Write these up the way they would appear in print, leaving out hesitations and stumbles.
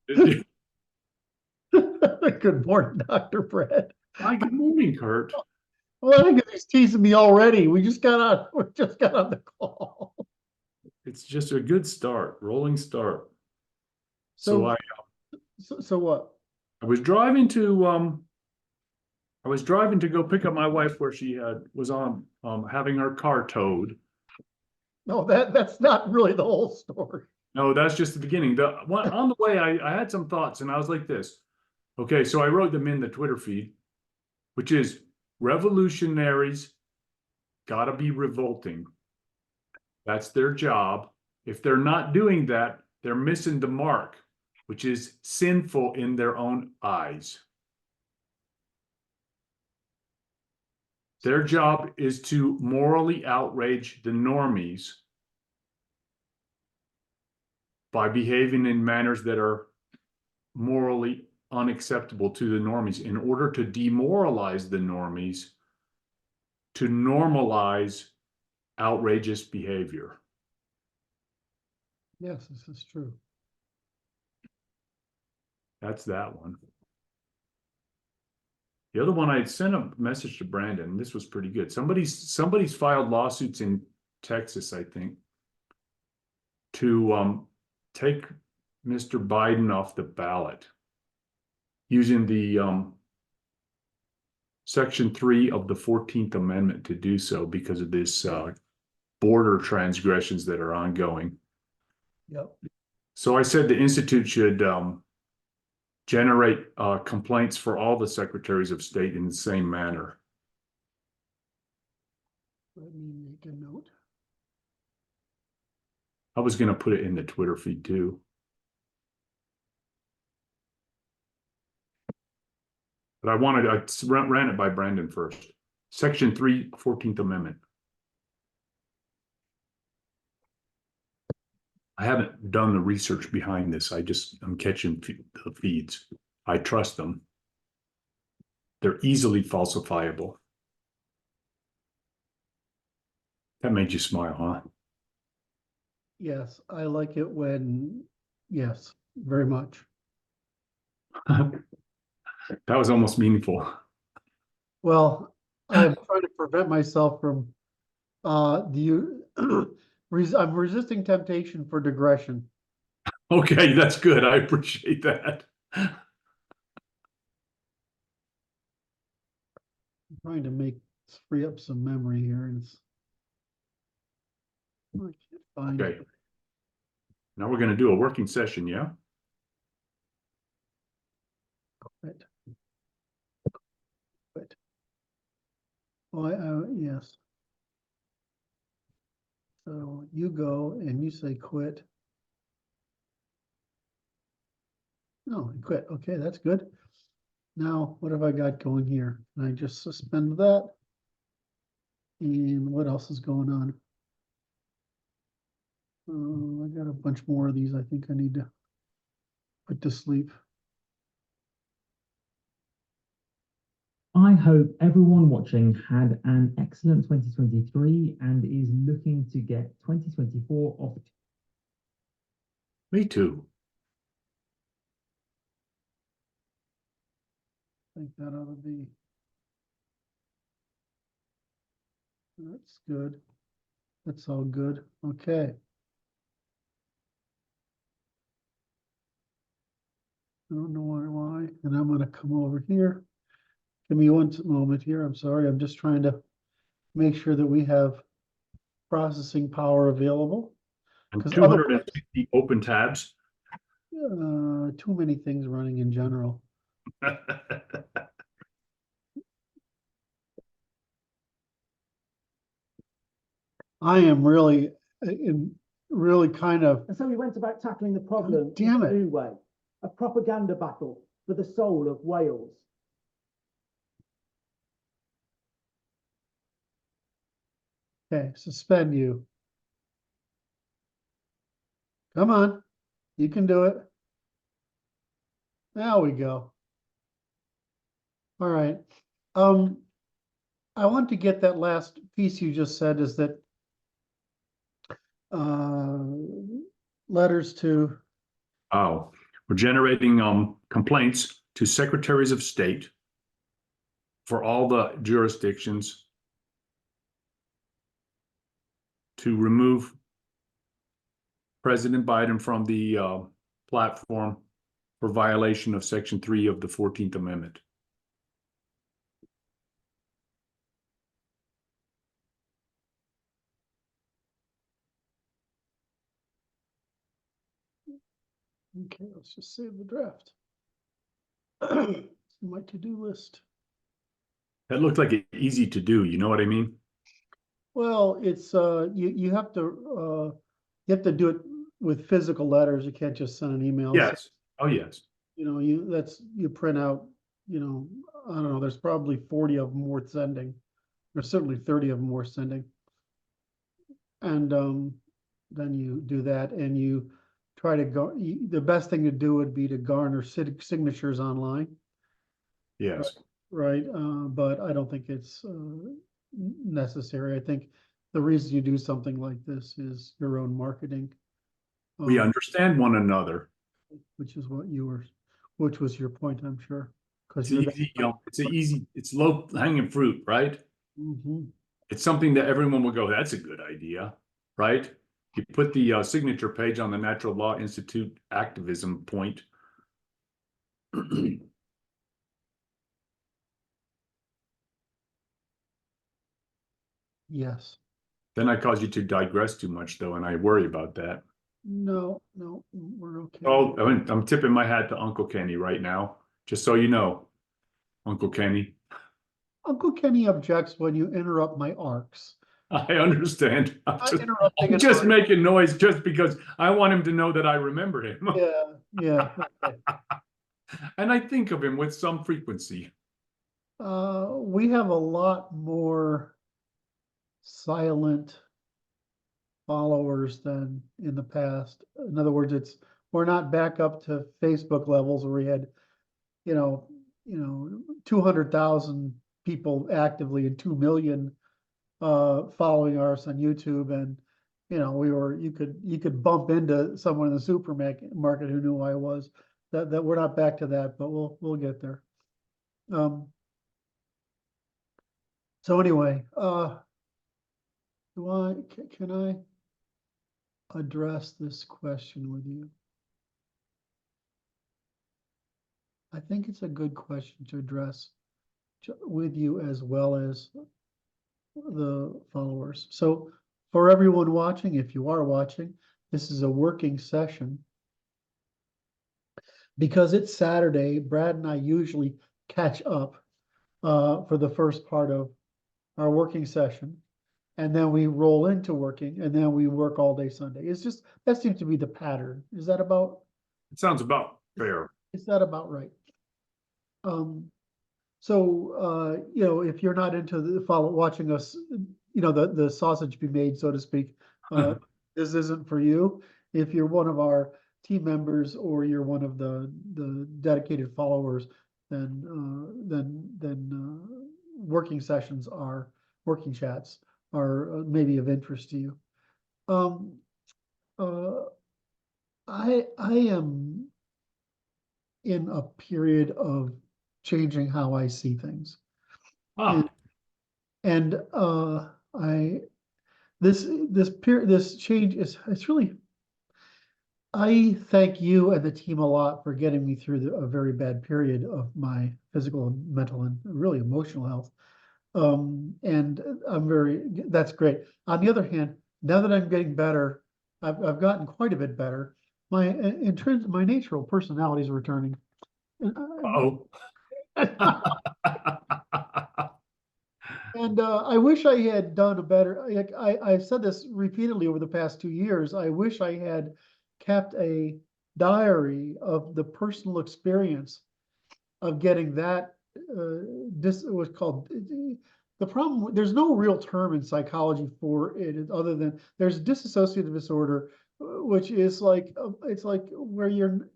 Good morning, Dr. Brett. Hi, good morning, Curt. Well, I think he's teasing me already. We just got on the call. It's just a good start, rolling start. So So, so what? I was driving to go pick up my wife where she was on having her car towed. No, that's not really the whole story. No, that's just the beginning. On the way, I had some thoughts, and I was like this. Okay, so I wrote them in the Twitter feed, which is revolutionaries gotta be revolting. That's their job. If they're not doing that, they're missing the mark, which is sinful in their own eyes. Their job is to morally outrage the normies by behaving in manners that are morally unacceptable to the normies in order to demoralize the normies to normalize outrageous behavior. Yes, this is true. That's that one. The other one, I had sent a message to Brandon. This was pretty good. Somebody's filed lawsuits in Texas, I think, to take Mr. Biden off the ballot using the Section 3 of the 14th Amendment to do so because of this border transgressions that are ongoing. Yep. So I said the Institute should generate complaints for all the secretaries of state in the same manner. Let me make a note. I was going to put it in the Twitter feed too. But I ran it by Brandon first. Section 3, 14th Amendment. I haven't done the research behind this. I'm catching the feeds. I trust them. They're easily falsifiable. That made you smile, huh? Yes, I like it when, yes, very much. That was almost meaningful. Well, I'm trying to prevent myself from, I'm resisting temptation for digression. Okay, that's good. I appreciate that. I'm trying to free up some memory here, and I can't find Okay. it. Now we're going to do a working session, yeah? Quit. Oh, yes. So you go and you say quit. No, quit. Okay, that's good. Now, what have I got going here? Can I just suspend that? And what else is going on? I got a bunch more of these I think I need to put to sleep. I hope everyone watching had an excellent 2023 and is looking to get 2024 off. Me too. I think that ought to be. That's good. That's all good. Okay. I don't know why. And I'm going to come over here. Give me one moment here. I'm sorry. I'm just trying to make sure that we have processing power available. And 250 open tabs. Too many things running in general. I am really kind of. And so we went about tackling the problem in a new way, a propaganda battle for the soul of Wales. Okay, suspend you. Come on, you can do it. There we go. All right. I want to get that last piece you just said is that letters to. Oh, We're generating complaints to secretaries of state for all the jurisdictions to remove President Biden from the platform for violation of Section 3 of the 14th Amendment. Okay, let's just save the draft. My to-do list. That looked like it easy to do, you know what I mean? Well, it's you have to do it with physical letters. You can't just send an email. Yes. Oh, yes. You know, you print out, you know, I don't know, there's probably 40 of them worth sending. There's certainly 30 of them worth sending. And then you do that and you try to go, the best thing to do would be to garner signatures online. Yes. Right, but I don't think it's necessary. I think the reason you do something like this is your own marketing. We understand one another. Which is which was your point, I'm sure. It's easy, it's low hanging fruit, right? Mhm. It's something that everyone will go, that's a good idea, right? You put the signature page on the Natural Law Institute activism point. Yes. Then I cause you to digress too much, though, and I worry about that. No, we're okay. Oh, I'm tipping my hat to Uncle Kenny right now, just so you know, Uncle Kenny. Uncle Kenny objects when you interrupt my arcs. I understand. I'm Interrupting just making noise just because I want him to know that I remember him. Yeah. Okay. And I think of him with some frequency. We have a lot more silent followers than in the past. In other words, we're not back up to Facebook levels where we had, 200,000 people actively and 2 million following us on YouTube, and you could bump into someone in the supermarket who knew who I was. That we're not back to that, but we'll get there. So anyway, can I address this question with you? I think it's a good question to address with you as well as the followers. So for everyone watching, if you are watching, this is a working session. Because it's Saturday, Brad and I usually catch up for the first part of our working session. And then we roll into working, and then we work all day Sunday. That seems to be the pattern. Is that about? It sounds about fair. Is that about right? If you're not into watching us, the sausage be made, so to speak, this isn't for you. If you're one of our team members or you're one of the dedicated followers, then working chats are maybe of interest to you. I am in a period of changing how I see things. And this change it's really, I thank you and the team a lot for getting me through a very bad period of my physical and mental and really emotional health. And that's great. On the other hand, now that I'm getting better, I've gotten quite a bit better. My natural personality is returning. Oh. And I wish I had done a better, I've said this repeatedly over the past 2 years. I wish I had kept a diary of the personal experience of getting that, this was called, the problem, there's no real term in psychology for it other than there's dissociative disorder, which is it's like where you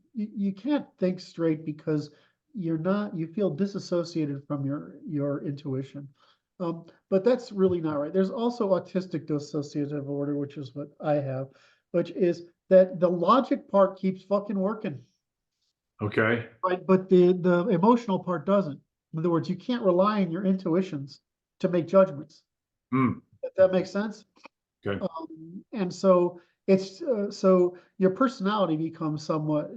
can't think straight because you feel disassociated from your intuition. But that's really not right. There's also autistic dissociative order, which is what I have, which is that the logic part keeps fucking working. Okay. right? But the emotional part doesn't. In other words, you can't rely on your intuitions to make judgments. Hmm. If that makes sense. Okay. And so it's so your personality becomes somewhat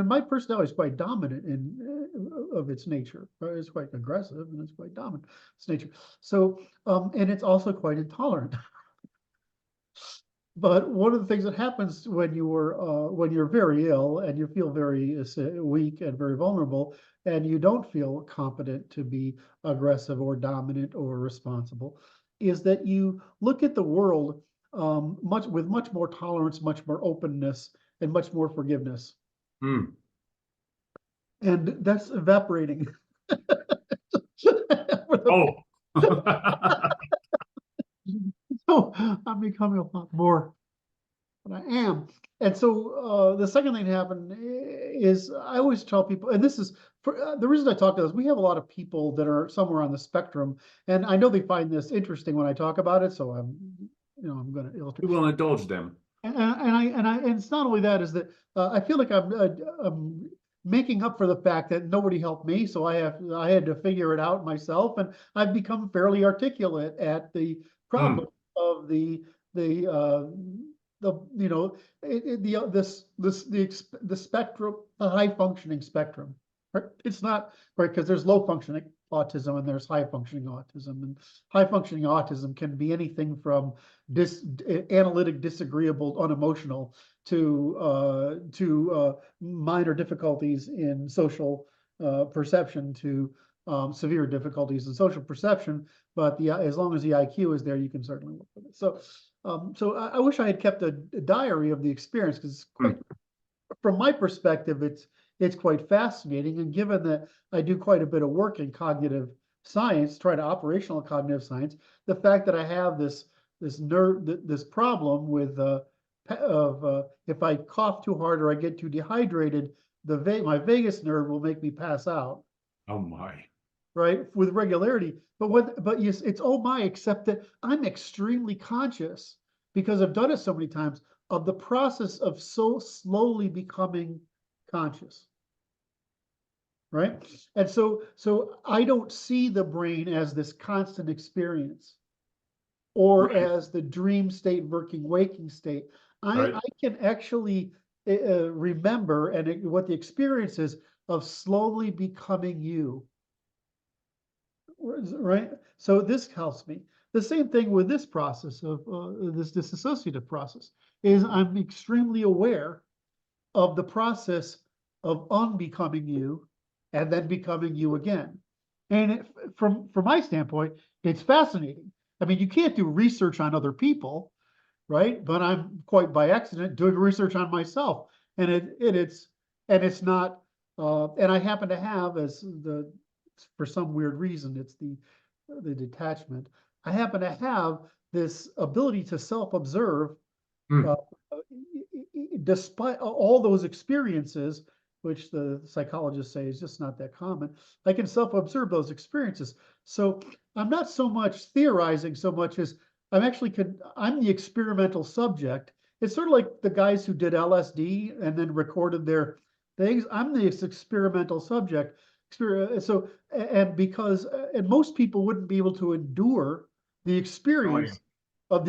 my personality is quite dominant in of its nature. Right? It's quite aggressive and it's quite dominant its nature. So and it's also quite intolerant. But one of the things that happens when you're very ill and you feel very weak and very vulnerable, and you don't feel competent to be aggressive or dominant or responsible, is that you look at the world with much more tolerance, much more openness, and much more forgiveness. Hmm. And that's evaporating. Oh. So I'm becoming a lot more what I am. And so the second thing that happened is I always tell people, and this is the reason I talk about this, we have a lot of people that are somewhere on the spectrum, and I know they find this interesting when I talk about it, so I'm going to illustrate. We will indulge them. And it's not only that, is that I feel like I'm making up for the fact that nobody helped me, so I had to figure it out myself, and I've become fairly articulate at the problem of the spectrum, the high functioning spectrum. Right? It's not right because there's low functioning autism and there's high functioning autism, and high functioning autism can be anything from analytic, disagreeable, unemotional to minor difficulties in social perception to severe difficulties in social perception. But as long as the IQ is there, you can certainly work with it. So I wish I had kept a diary of the experience because from my perspective, it's quite fascinating. And given that I do quite a bit of work in cognitive science, try to operational cognitive science, the fact that I have this problem with if I cough too hard or I get too dehydrated, my vagus nerve will make me pass out. Oh my. Right, with regularity. But yes, it's oh my, except that I'm extremely conscious because I've done it so many times of the process of so slowly becoming conscious. Right? And so I don't see the brain as this constant experience or as the dream state, waking state. I can actually remember what the experience is of slowly becoming you. Right. So this helps me. The same thing with this process of this dissociative process is I'm extremely aware of the process of unbecoming you and then becoming you again. And from my standpoint, it's fascinating. I mean, you can't do research on other people, right? But I'm quite by accident doing research on myself, and it's not. And I happen to have for some weird reason, it's the detachment. I happen to have this ability to self-observe despite all those experiences, which the psychologists say is just not that common. I can self-observe those experiences. So I'm not so much theorizing so much as I'm the experimental subject. It's sort of like the guys who did LSD and then recorded their things. I'm the experimental subject. So, and most people wouldn't be able to endure the experience of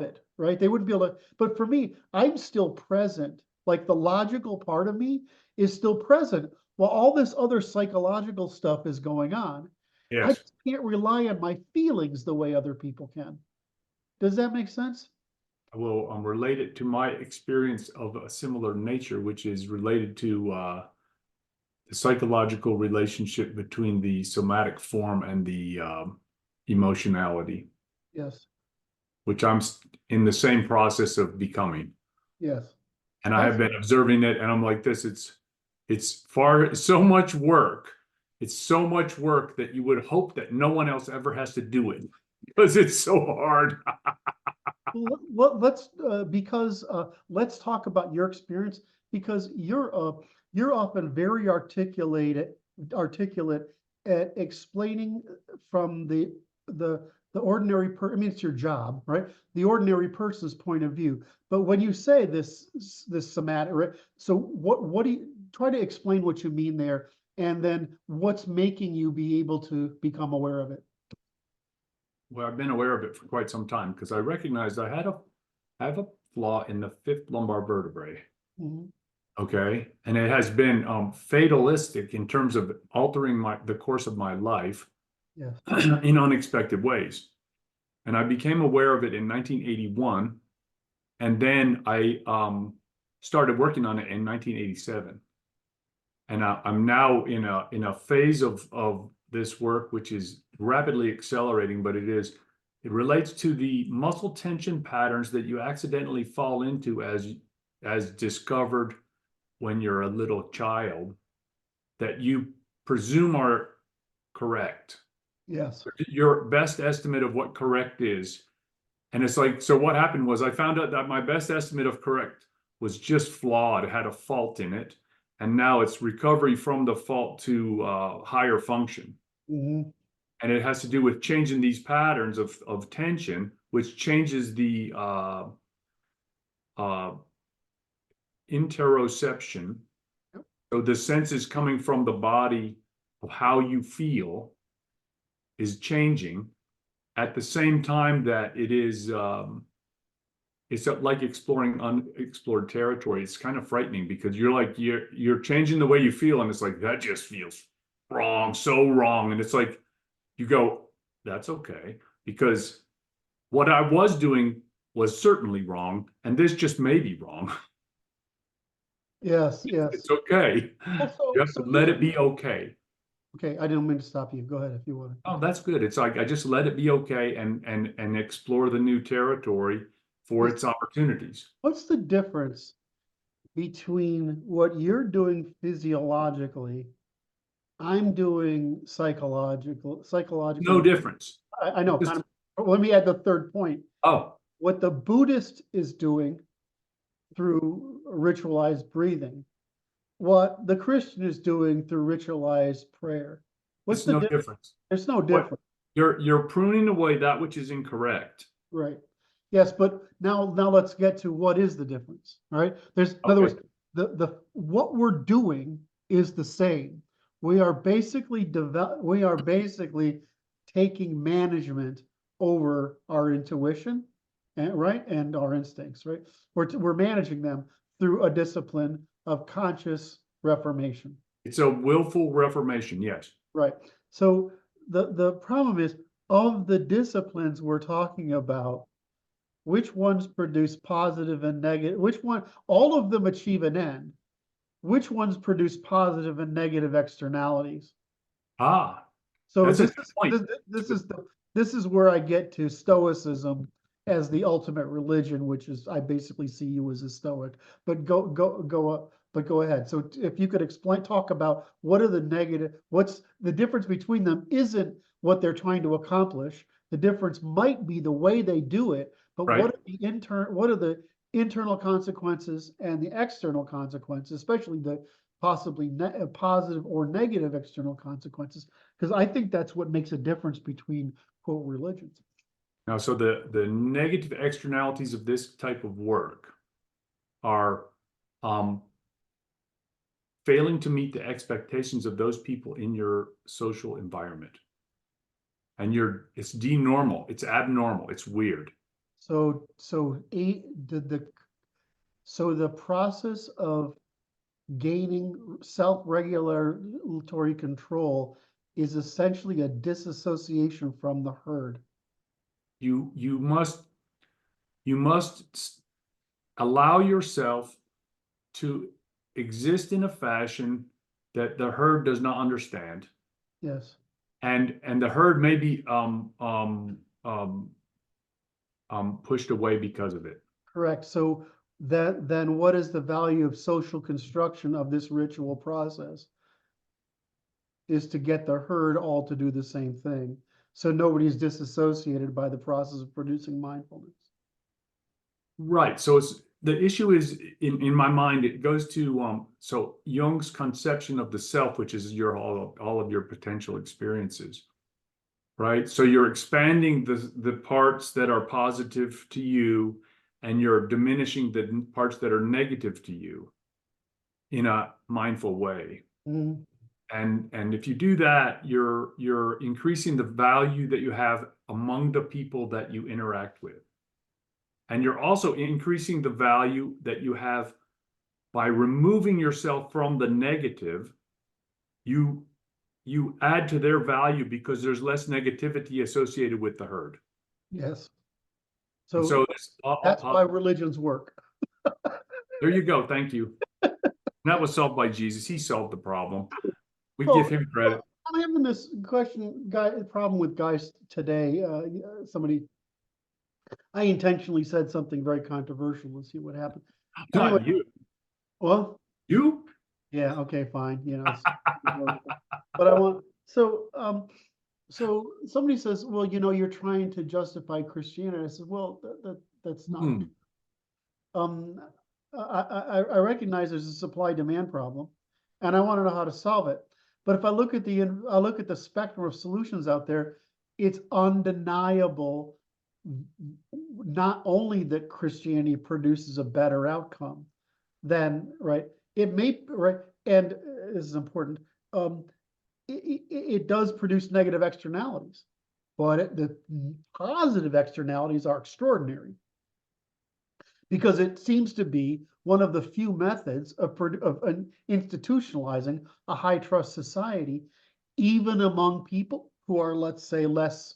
it, right? They wouldn't be able to, but for me, I'm still present. Like the logical part of me is still present while all this other psychological stuff is going on. I Yes. just can't rely on my feelings the way other people can. Does that make sense? Well, I'm related to my experience of a similar nature, which is related to the psychological relationship between the somatic form and the emotionality. Yes. Which I'm in the same process of becoming. Yes. And I have been observing it, and I'm like this. It's so much work. It's so much work that you would hope that no one else ever has to do it because it's so hard. Let's talk about your experience because you're often very articulate at explaining from the the ordinary I mean, it's your job, right? The ordinary person's point of view. But when you say this somatic, right? So what do you try to explain what you mean there, and then what's making you be able to become aware of it? Well, I've been aware of it for quite some time because I recognized I have a flaw in the fifth lumbar vertebrae. Mhm. Okay, and it has been fatalistic in terms of altering the course of my life Yes. in unexpected ways. And I became aware of it in 1981, and then I started working on it in 1987. And I'm now in a phase of this work which is rapidly accelerating, but it relates to the muscle tension patterns that you accidentally fall into as discovered when you're a little child, that you presume are correct. Yes. Your best estimate of what correct is. And it's like, so what happened was I found out that my best estimate of correct was just flawed. It had a fault in it. And now it's recovery from the fault to higher function. Mhm. And it has to do with changing these patterns of tension, which changes the interoception. So the senses coming from the body of how you feel is changing at the same time that it is it's like exploring unexplored territory. It's kind of frightening because you're changing the way you feel, and it's like that just feels wrong, so wrong. And it's like you go, that's okay, because what I was doing was certainly wrong, and this just may be wrong. Yes. Yes. It's okay. Also, You have to let it be okay. okay, I didn't mean to stop you. Go ahead if you want. Oh, that's good. It's like I just let it be okay and explore the new territory for its opportunities. What's the difference between what you're doing physiologically, I'm doing psychological? No difference. I know, kind of. Let me add the third point. Oh, What the Buddhist is doing through ritualized breathing, what the Christian is doing through rictualized prayer. What's it's the no difference? difference. There's no difference, You're pruning away that which is incorrect. right? Yes, but now let's get to what is the difference. All right. In other words, the what we're doing is the same. We are basically taking management over our intuition, and our instincts, right? We're managing them through a discipline of conscious reformation. It's a willful reformation, yes. Right. So the problem is, of the disciplines we're talking about, which ones produce positive and negative? All of them achieve an end. Which ones produce positive and negative externalities? Ah, So that's a good point. this is where I get to Stoicism as the ultimate religion, which is, I basically see you as a Stoic. But go ahead. So if you could talk about what's the difference between them isn't what they're trying to accomplish. The difference might be the way they do it, but Right. what are the internal consequences and the external consequences, especially the possibly positive or negative external consequences, because I think that's what makes a difference between quote religions. Now, so the negative externalities of this type of work are failing to meet the expectations of those people in your social environment. And it's denormal, it's abnormal, it's weird. So the process of gaining self-regulatory control is essentially a disassociation from the herd. You must allow yourself to exist in a fashion that the herd does not understand. Yes. And the herd may be pushed away because of it. Correct. So then what is the value of social construction of this ritual process? Is to get the herd all to do the same thing. So nobody's disassociated by the process of producing mindfulness. Right. So the issue is in my mind, it goes to so Jung's conception of the self, which is all of your potential experiences. right? So you're expanding the parts that are positive to you, and you're diminishing the parts that are negative to you in a mindful way. Mhm. And if you do that, you're increasing the value that you have among the people that you interact with. And you're also increasing the value that you have by removing yourself from the negative. You add to their value because there's less negativity associated with the herd. Yes. And So this, that's why religions work. there you go. Thank you. That was solved by Jesus. He solved the problem. We Well, give him credit. I'm having this problem with guys today. I intentionally said something very controversial. Let's see what happens. Anyway, Not you. well, You? yeah, okay, fine. But I want so somebody says, well, you're trying to justify Christianity. I said, well, that's not. I recognize there's a supply-demand problem, and I want to know how to solve it. But if I look at the spectrum of solutions out there, it's undeniable not only that Christianity produces a better outcome than, right, it may, right, and this is important, it does produce negative externalities, but the positive externalities are extraordinary, because it seems to be one of the few methods of institutionalizing a high trust society, even among people who are, let's say, less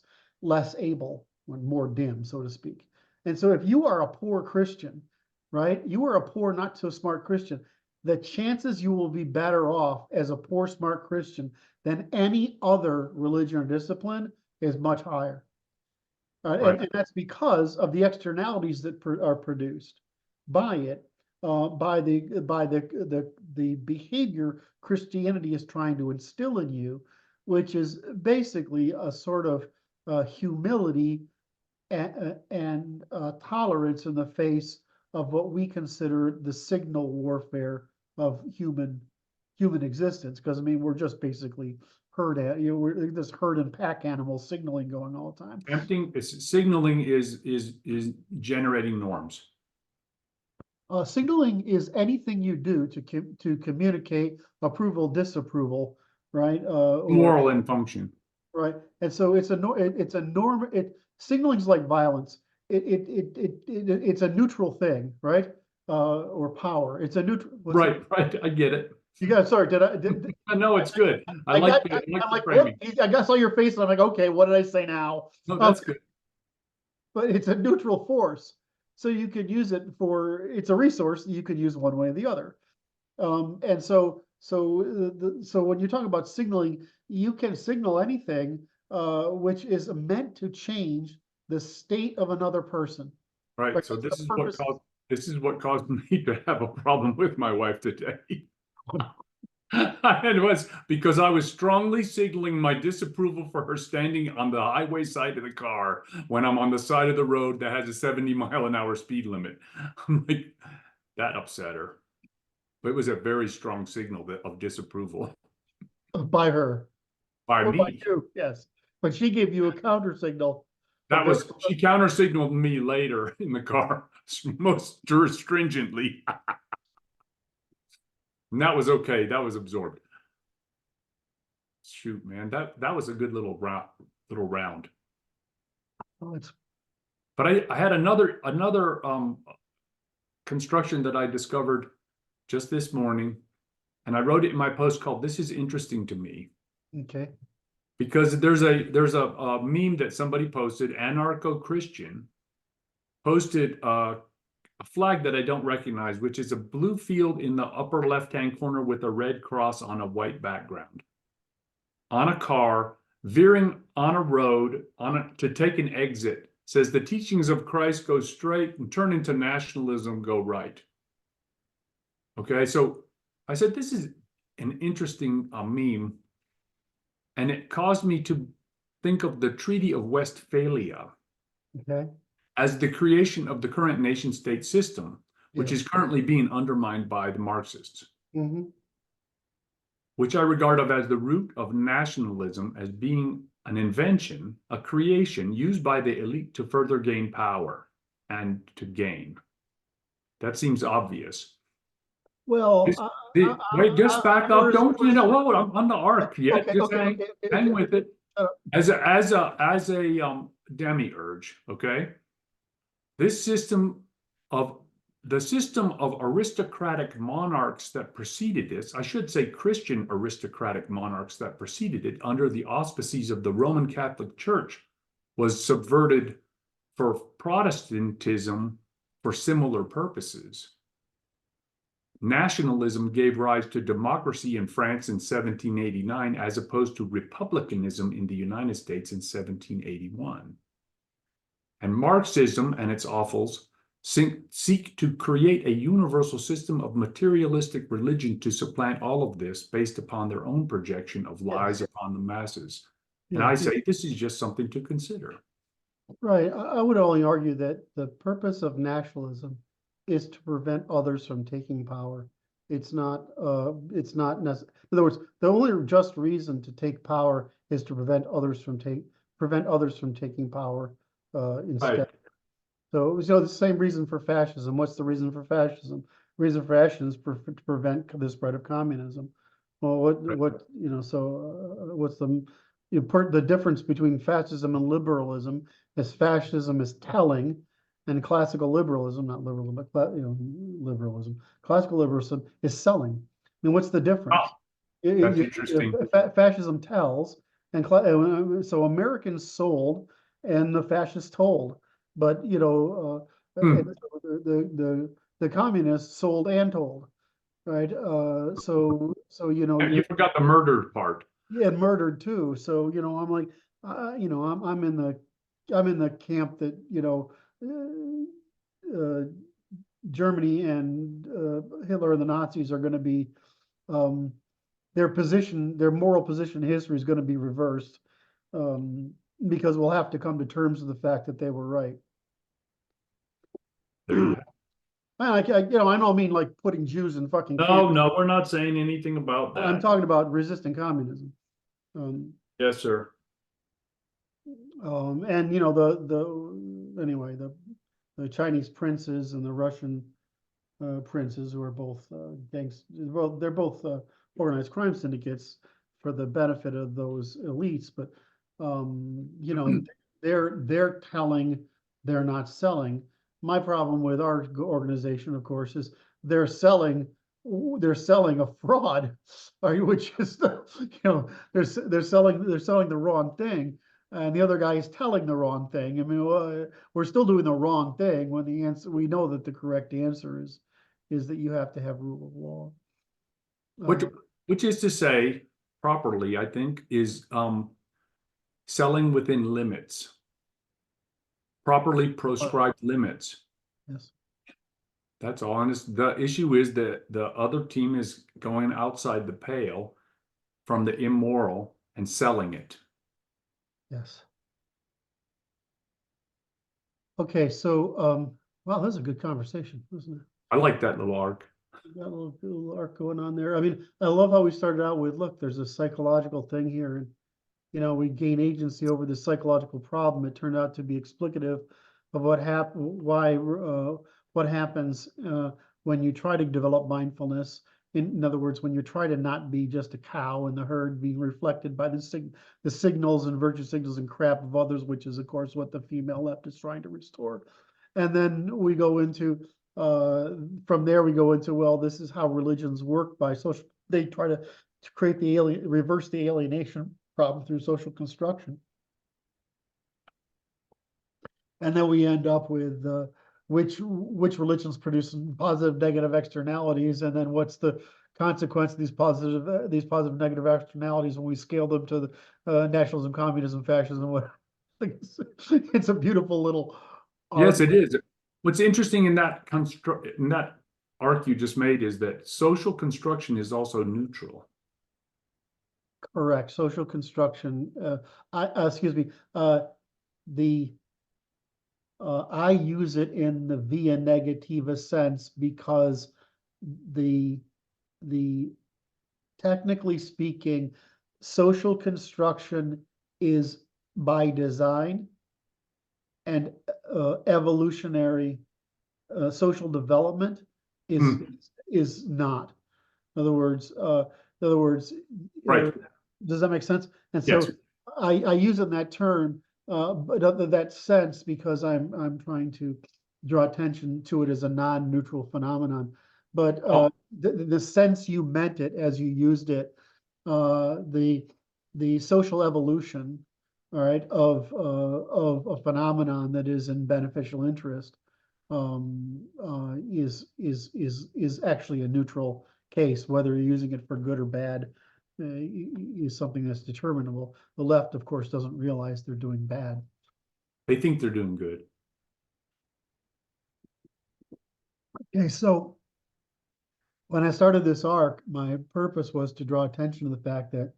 able, or more dim, so to speak. And so if you are a poor Christian, right, you are a poor, not so smart Christian, the chances you will be better off as a poor, smart Christian than any other religion or discipline is much higher. Right. And that's because of the externalities that are produced by it, by the behavior Christianity is trying to instill in you, which is basically a sort of humility and tolerance in the face of what we consider the signal warfare of human existence. Because I mean, we're just basically we're this herd and pack animal signaling going all the time. Signaling is generating norms. Signaling is anything you do to communicate approval, disapproval, right? Moral in function. Right, and so it's a norm. Signaling is like violence. It's a neutral thing, right? Or power. It's a neutral. Right. I get it. You got, sorry, No, it's good. I like the framing. I got saw your face and I'm like, okay, what did I say now? No, that's good. But it's a neutral force. So you could use it it's a resource you could use one way or the other. And so when you talk about signaling, you can signal anything which is meant to change the state of another person. Right. So this is what caused me to have a problem with my wife today. It was because I was strongly signaling my disapproval for her standing on the highway side of the car when I'm on the side of the road that has a 70-mile-an-hour speed limit. I'm like, that upset her. But it was a very strong signal of disapproval. By her. By or me. By you, yes. But she gave you a counter signal. She counter signaled me later in the car, most stringently. And that was okay. That was absorbed. Shoot, man, that was a good little round. Oh, but I had another construction that I discovered just this morning, and I wrote it in my post called "This is interesting to me." Okay. Because there's a meme that somebody posted, anarcho-Christian, posted a flag that I don't recognize, which is a blue field in the upper left-hand corner with a red cross on a white background. On a car, veering on a road to take an exit, says the teachings of Christ go straight and turn into nationalism, go right. Okay, so I said, this is an interesting meme. And it caused me to think of the Treaty of Westphalia as the creation of the current nation-state system, which is currently being undermined by the Marxists, which I regard of as the root of nationalism as being an invention, a creation used by the elite to further gain power and to gain. That seems obvious. Well, Wait, just back up. Don't you know? Well, I'm on the arc yet. Okay, Just okay, hang with it. Shut up. As a demiurge, okay? This system of aristocratic monarchs that preceded this, I should say Christian aristocratic monarchs that preceded it, under the auspices of the Roman Catholic Church, was subverted for Protestantism for similar purposes. Nationalism gave rise to democracy in France in 1789, as opposed to republicanism in the United States in 1781. And Marxism and its offals seek to create a universal system of materialistic religion to supplant all of this based upon their own projection of lies upon the masses. And I say this is just something to consider. Right. I would only argue that the purpose of nationalism is to prevent others from taking power. It's not necessary. In other words, the only just reason to take power is to prevent others from taking power instead. Right. So the same reason for fascism. What's the reason for fascism? The reason for fascism is to prevent the spread of communism. Well, what's the difference between fascism and liberalism? Is fascism is telling, and classical liberalism, not liberalism, but liberalism. Classical liberalism is selling. I mean, what's the difference? That's interesting. Fascism tells, and so Americans sold, and the fascists told. But the communists sold and told, right? You forgot the murdered part. Yeah, murdered too. So I'm like, I'm in the camp that Germany and Hitler and the Nazis are going to be their moral position in history is going to be reversed, because we'll have to come to terms with the fact that they were right. I don't mean like putting Jews in fucking camps. No, we're not saying anything about that. I'm talking about resisting communism. Yes, sir. And the Chinese princes and the Russian princes, who are both they're both organized crime syndicates for the benefit of those elites, but they're telling, they're not selling. My problem with our organization, of course, is they're selling a fraud, which is they're selling the wrong thing, and the other guy is telling the wrong thing. I mean, we're still doing the wrong thing when the answer, we know that the correct answer is that you have to have rule of law. Which is to say, properly, I think, is selling within limits, properly proscribed limits. Yes. That's all. And the issue is that the other team is going outside the pale from the immoral and selling it. Yes. Okay, so wow, that was a good conversation, wasn't it? I like that little arc. Got a little arc going on there. I mean, I love how we started out with, look, there's a psychological thing here, and we gain agency over this psychological problem. It turned out to be explicative of what happens when you try to develop mindfulness. In other words, when you try to not be just a cow in the herd, being reflected by the signals and virtue signals and crap of others, which is, of course, what the female left is trying to restore. And then we go into, from there we go into, well, this is how religions work by social. They try to create reverse the alienation problem through social construction. And then we end up with which religions produce positive, negative externalities, and then what's the consequence of these positive, negative externalities when we scale them to the nationalism, communism, fascism. What it's a beautiful little. Yes, it is. What's interesting in that arc you just made is that social construction is also neutral. Correct. Social construction. I use it in the via negativa sense because the technically speaking, social construction is by design, and evolutionary social development is not. In other words, Right. does that make sense? And Yes. so I use it in that term, but other that sense, because I'm trying to draw attention to it as a non-neutral phenomenon. But the sense you meant it as you used it, the social evolution, all right, of a phenomenon that is in beneficial interest, is actually a neutral case. Whether you're using it for good or bad is something that's determinable. The left, of course, doesn't realize they're doing bad. They think they're doing good. Okay, so when I started this arc, my purpose was to draw attention to the fact that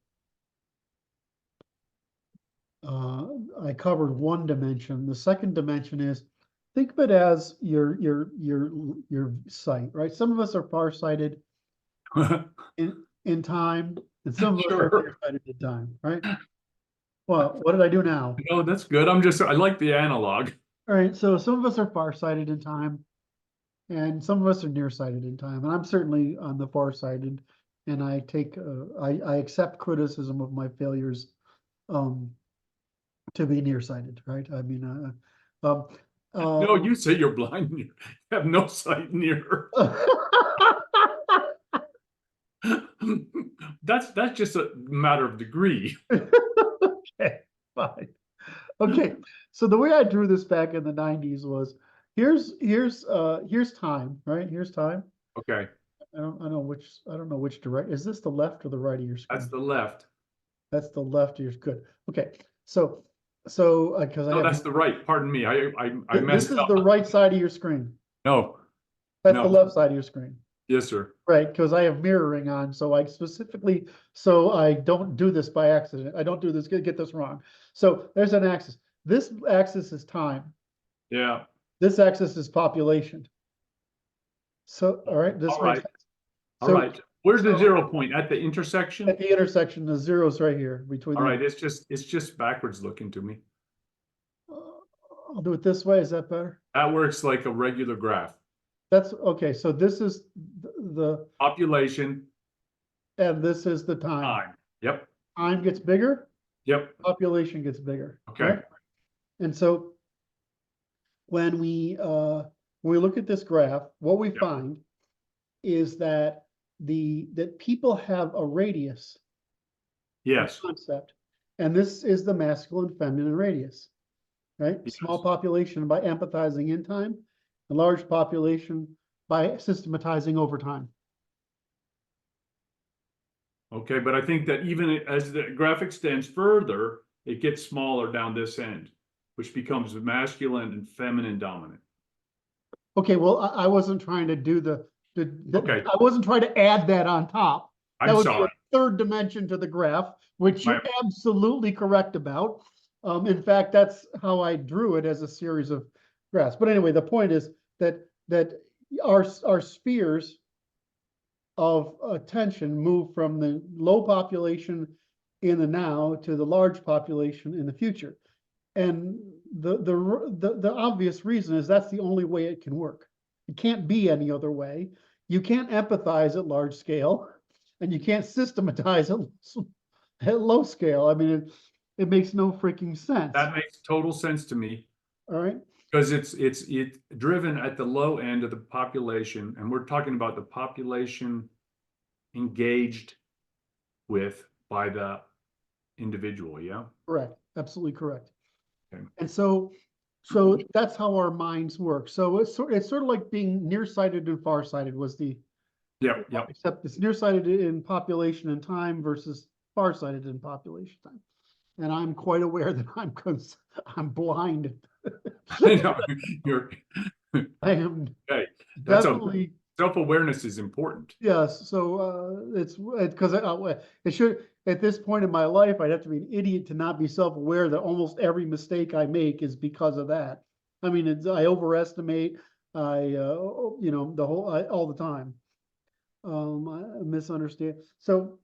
I covered one dimension. The second dimension is, think of it as your sight, right? Some of us are farsighted in time, and some of us are Sure. nearsighted in time, right? Well, what did I do now? No, that's good. I like the analog. All right, so some of us are farsighted in time, and some of us are nearsighted in time, and I'm certainly on the farsighted, and I take I accept criticism of my failures to be nearsighted, right? I mean, No, you say you're blind. You have no sight near. That's just a matter of degree. Okay, fine. Okay, so the way I drew this back in the 90s was here's time, right? Here's time. Okay, I don't know which direction. Is this the left or the right of your screen? that's the left. That's the left of your good. Okay, so because No, that's the right. Pardon me. I this messed is up. the right side of your screen. No. That's No. the left side of your screen. Yes, sir. Right, because I have mirroring on, so I specifically, so I don't do this by accident. I don't do this, get this wrong. So there's an axis. This axis is time. Yeah. This axis is population. So, all right, this All makes right. sense. All So right. Where's the 0 point? At the intersection? at the intersection, the zero's right here between. All the- right. It's just backwards looking to me. I'll do it this way. Is that better? That works like a regular graph. That's okay. So this is the Population, and this is the time. time. Yep. Time gets bigger, Yep. population gets bigger. Okay. Right? And so when we look at this graph, what we find is that that people have a radius Yes. concept, and this is the masculine and feminine radius, right? Yes. Small population by empathizing in time, a large population by systematizing over time. Okay, but I think that even as the graph extends further, it gets smaller down this end, which becomes masculine and feminine dominant. Okay, well, I wasn't trying to do Okay. I wasn't trying to add that on top. That I'm would be sorry. a third dimension to the graph, which My- you're absolutely correct about. In fact, that's how I drew it as a series of graphs. But anyway, the point is that our spheres of attention move from the low population in the now to the large population in the future. And the obvious reason is that's the only way it can work. It can't be any other way. You can't empathize at large scale, and you can't systematize at low scale. I mean, it makes no freaking sense. That makes total sense to me. All right. Because it's driven at the low end of the population, and we're talking about the population engaged with by the individual, yeah? Correct. Absolutely correct. Okay. And so that's how our minds work. So it's sort of like being nearsighted and farsighted was the, Yep. except it's nearsighted in population and time versus farsighted in population time. And I'm quite aware that I'm blind. I know, I am okay. That's definitely. self-awareness is important. Yes, so it's because it should, at this point in my life, I'd have to be an idiot to not be self-aware that almost every mistake I make is because of that. I mean, I overestimate, all the time. I misunderstand. So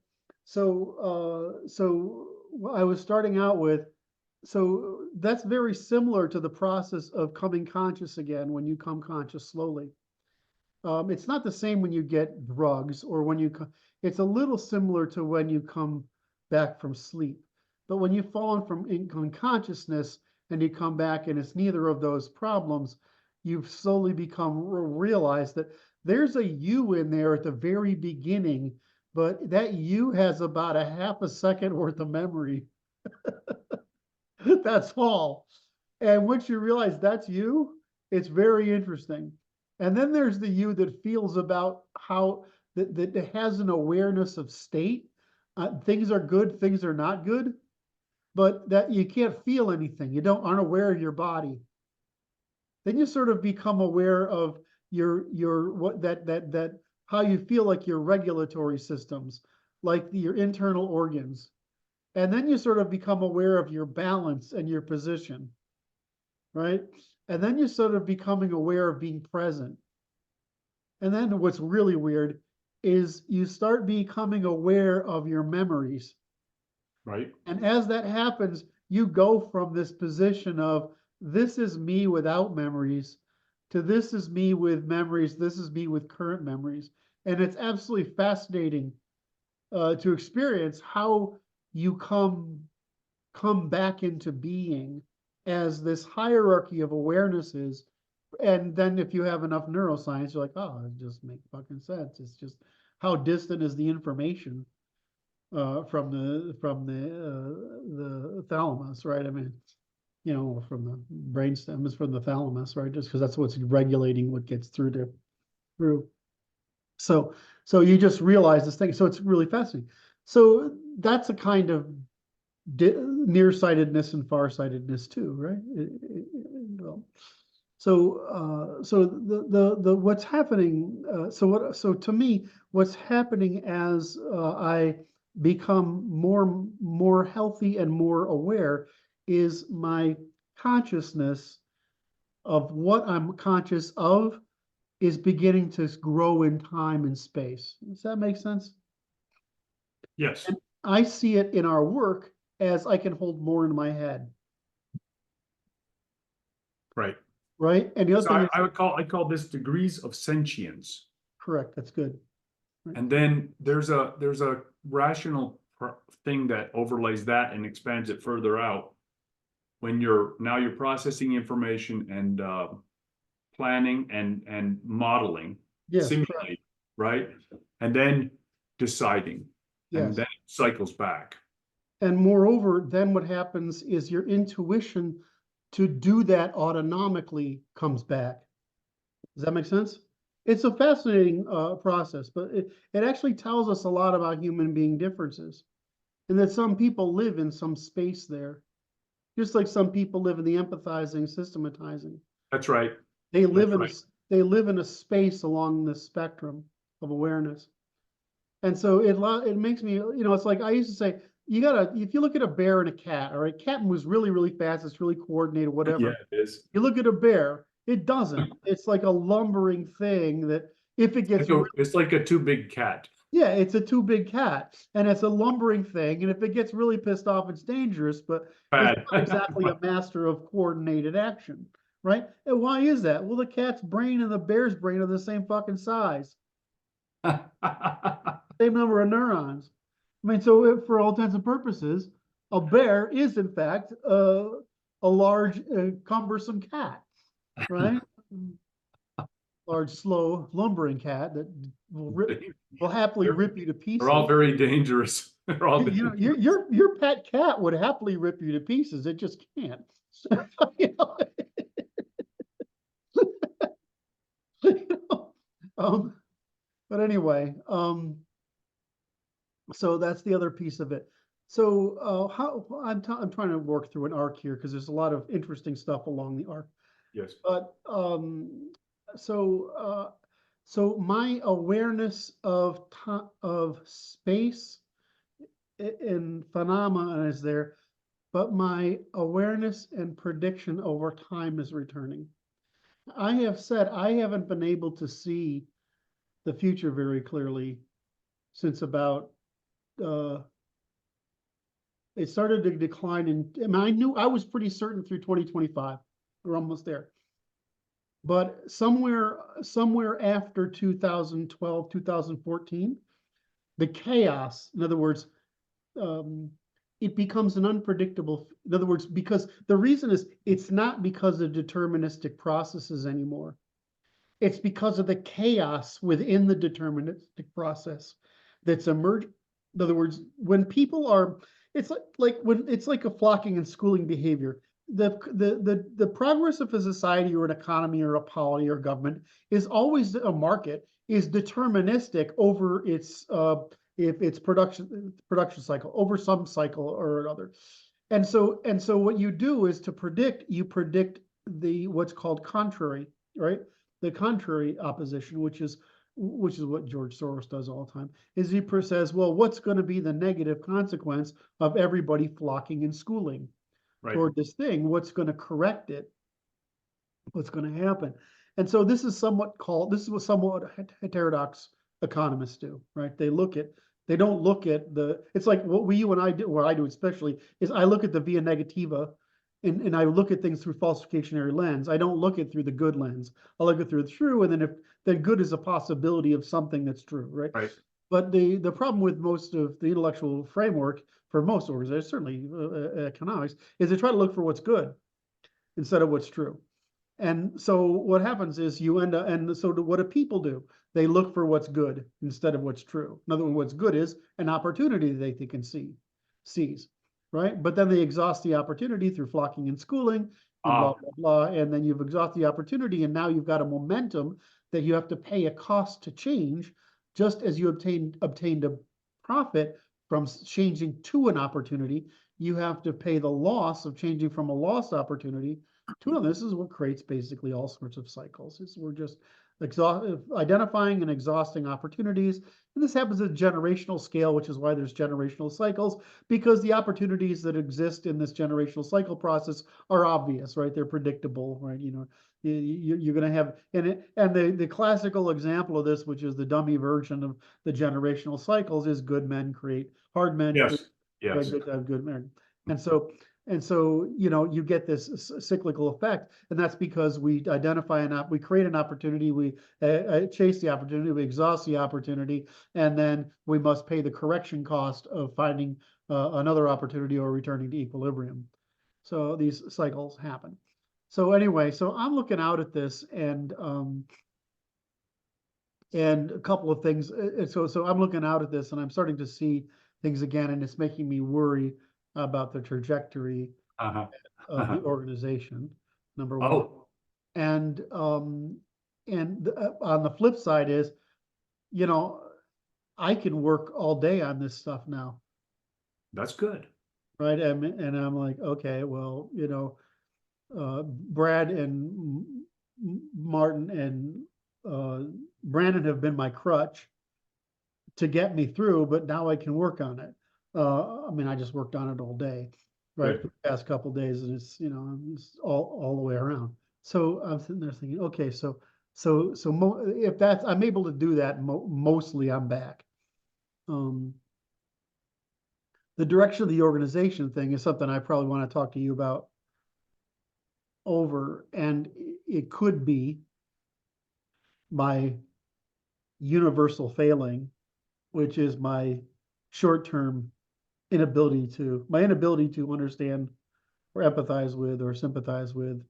I was starting out with so that's very similar to the process of coming conscious again when you come conscious slowly. It's not the same when you get drugs or when you, it's a little similar to when you come back from sleep. But when you've fallen from unconsciousness and you come back and it's neither of those problems, you've slowly become realize that there's a you in there at the very beginning, but that you has about a half a second worth of memory. That's all. And once you realize that's you, it's very interesting. And then there's the you that feels about how that has an awareness of state. Things are good, things are not good, but that you can't feel anything. You aren't aware of your body. Then you sort of become aware of your what that how you feel, like your regulatory systems, like your internal organs. And then you sort of become aware of your balance and your position, right? And then you're sort of becoming aware of being present. And then what's really weird is you start becoming aware of your memories. Right. And as that happens, you go from this position of this is me without memories to this is me with memories, this is me with current memories. And it's absolutely fascinating to experience how you come back into being as this hierarchy of awarenesses. And then if you have enough neuroscience, you're like, oh, it just makes fucking sense. It's just how distant is the information from the thalamus, right? I mean, you know, from the brainstem is from the thalamus, right? Just because that's what's regulating what gets through. So you just realize this thing. So it's really fascinating. So that's a kind of nearsightedness and farsightedness too, right? Well, so the what's happening. So to me, what's happening as I become more healthy and more aware is my consciousness of what I'm conscious of is beginning to grow in time and space. Does that make sense? Yes. And I see it in our work as I can hold more in my head. Right. Right. And the other So thing is, I call this degrees of sentience. correct. That's good. Right. And then there's a rational thing that overlays that and expands it further out. When you're processing information and planning and modeling, Yes, simulating, right? And then deciding, yes. and then it cycles back. And moreover, then what happens is your intuition to do that autonomically comes back. Does that make sense? It's a fascinating process, but it actually tells us a lot about human being differences, and that some people live in some space there, just like some people live in the empathizing, systematizing. That's right. They live they live in a space along the spectrum of awareness. And so it makes me, you know, it's like I used to say, if you look at a bear and a cat, all right, cat moves really, really fast, it's really coordinated, whatever. Yeah, it is. You look at a bear, it doesn't. It's like a lumbering thing that if it gets It's like a too big cat. yeah, it's a too big cat, and it's a lumbering thing. And if it gets really pissed off, it's dangerous, but it's not exactly a master of coordinated action, right? And why is that? Well, the cat's brain and the bear's brain are the same fucking size, same number of neurons. I mean, so for all intents and purposes, a bear is in fact a large, cumbersome cat, right? Large, slow, lumbering cat that will happily rip you to pieces. They're all very dangerous. They're all You know, your pet cat would happily rip you to pieces. It just can't. You know? But anyway, so that's the other piece of it. So how I'm trying to work through an arc here because there's a lot of interesting stuff along the arc. Yes. But so my awareness of space and phenomena is there, but my awareness and prediction over time is returning. I have said I haven't been able to see the future very clearly since about It started to decline I knew I was pretty certain through 2025. We're almost there. But somewhere after 2012, 2014, the chaos, in other words, it becomes an unpredictable, in other words, because the reason is it's not because of deterministic processes anymore. It's because of the chaos within the deterministic process that's emerged. In other words, when people are, it's like a flocking and schooling behavior. The progress of a society or an economy or a polity or government is always a market is deterministic over its if it's production cycle over some cycle or another. And so what you do is to predict, you predict the what's called contrary, right? The contrary opposition, which is what George Soros does all the time, is he says, well, what's going to be the negative consequence of everybody flocking and schooling toward this thing? What's going to correct it? What's going to happen? And so this is what somewhat heterodox economists do, right? They don't look at it's like what you and I do, what I do especially, is I look at the via negativa and I look at things through falsificationary lens. I don't look at through the good lens. I look at through the true, and then if the good is a possibility of something that's true, right? Right. But the problem with most of the intellectual framework for most organizations, certainly economics, is they try to look for what's good instead of what's true. And so what happens is you end up, and so what do people do? They look for what's good instead of what's true. In other words, what's good is an opportunity they can seize. Right? But then they exhaust the opportunity through flocking and schooling and blah, blah, blah. And then you've exhausted the opportunity, and now you've got a momentum that you have to pay a cost to change, just as you obtained a profit from changing to an opportunity. You have to pay the loss of changing from a lost opportunity to another. This is what creates basically all sorts of cycles. We're just identifying and exhausting opportunities. And this happens at a generational scale, which is why there's generational cycles, because the opportunities that exist in this generational cycle process are obvious, right? They're predictable, right? You know, you're going to have, and the classical example of this, which is the dummy version of the generational cycles, is good men create hard men. Yes. Yes. Good men. And so, you know, you get this cyclical effect, and that's because we we create an opportunity, we chase the opportunity, we exhaust the opportunity, and then we must pay the correction cost of finding another opportunity or returning to equilibrium. So these cycles happen. So anyway, so I'm looking out at this, and a couple of things. So I'm looking out at this, and I'm starting to see things again, and it's making me worry about the trajectory of the organization, number one. And on the flip side is, you know, I can work all day on this stuff now. That's good. Right. And I'm like, okay, well, you know, Brad and Martin and Brandon have been my crutch to get me through, but now I can work on it. I mean, I just worked on it all day, right? For the past couple of days, and it's, you know, it's all the way around. So I'm sitting there thinking, okay, if that's, I'm able to do that, mostly I'm back. The direction of the organization thing is something I probably want to talk to you about and it could be my universal failing, which is my short-term inability to understand or empathize with or sympathize with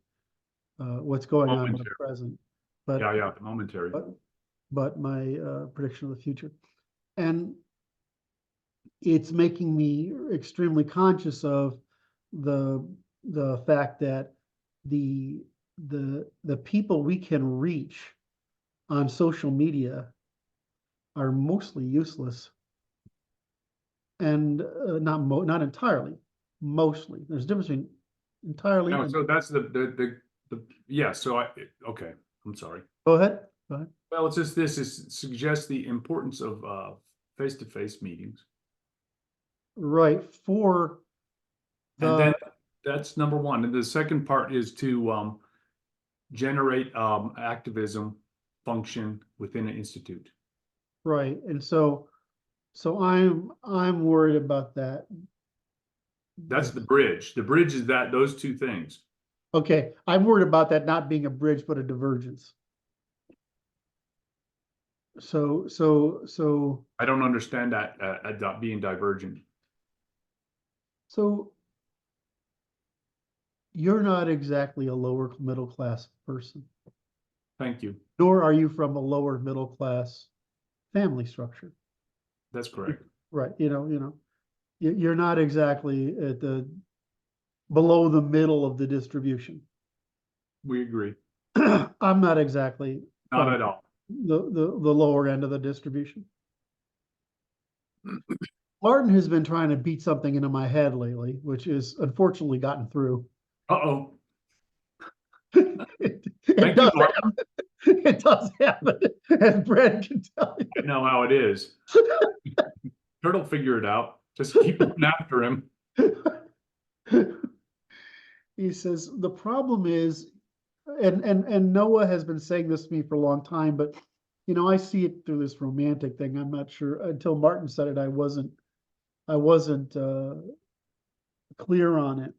what's going on in the present. But the momentary. But my prediction of the future, and it's making me extremely conscious of the fact that the people we can reach on social media are mostly useless. And not entirely, mostly. There's a difference between entirely. No, so that's yeah. So okay. I'm sorry. Go ahead. Well, it's just suggests the importance of face-to-face meetings. Right. And then that's number one. And the second part is to generate activism function within an institute. Right. And so I'm worried about that That's the bridge. The bridge is those two things. Okay, I'm worried about that not being a bridge, but a divergence. So I don't understand that being divergent. So you're not exactly a lower middle class person, Thank you. nor are you from a lower middle class family structure. That's correct. Right. You're not exactly at below the middle of the distribution. We agree. I'm not exactly Not at all. the lower end of the distribution. Martin has been trying to beat something into my head lately, which is unfortunately gotten through. Uh-oh. It Thank does you, Martin. happen. It does happen, as Brad can tell you. I know how it is. Curt will figure it out. Just keep going after him. He says, the problem is, and Noah has been saying this to me for a long time, but I see it through this romantic thing. I'm not sure until Martin said it, I wasn't clear on it.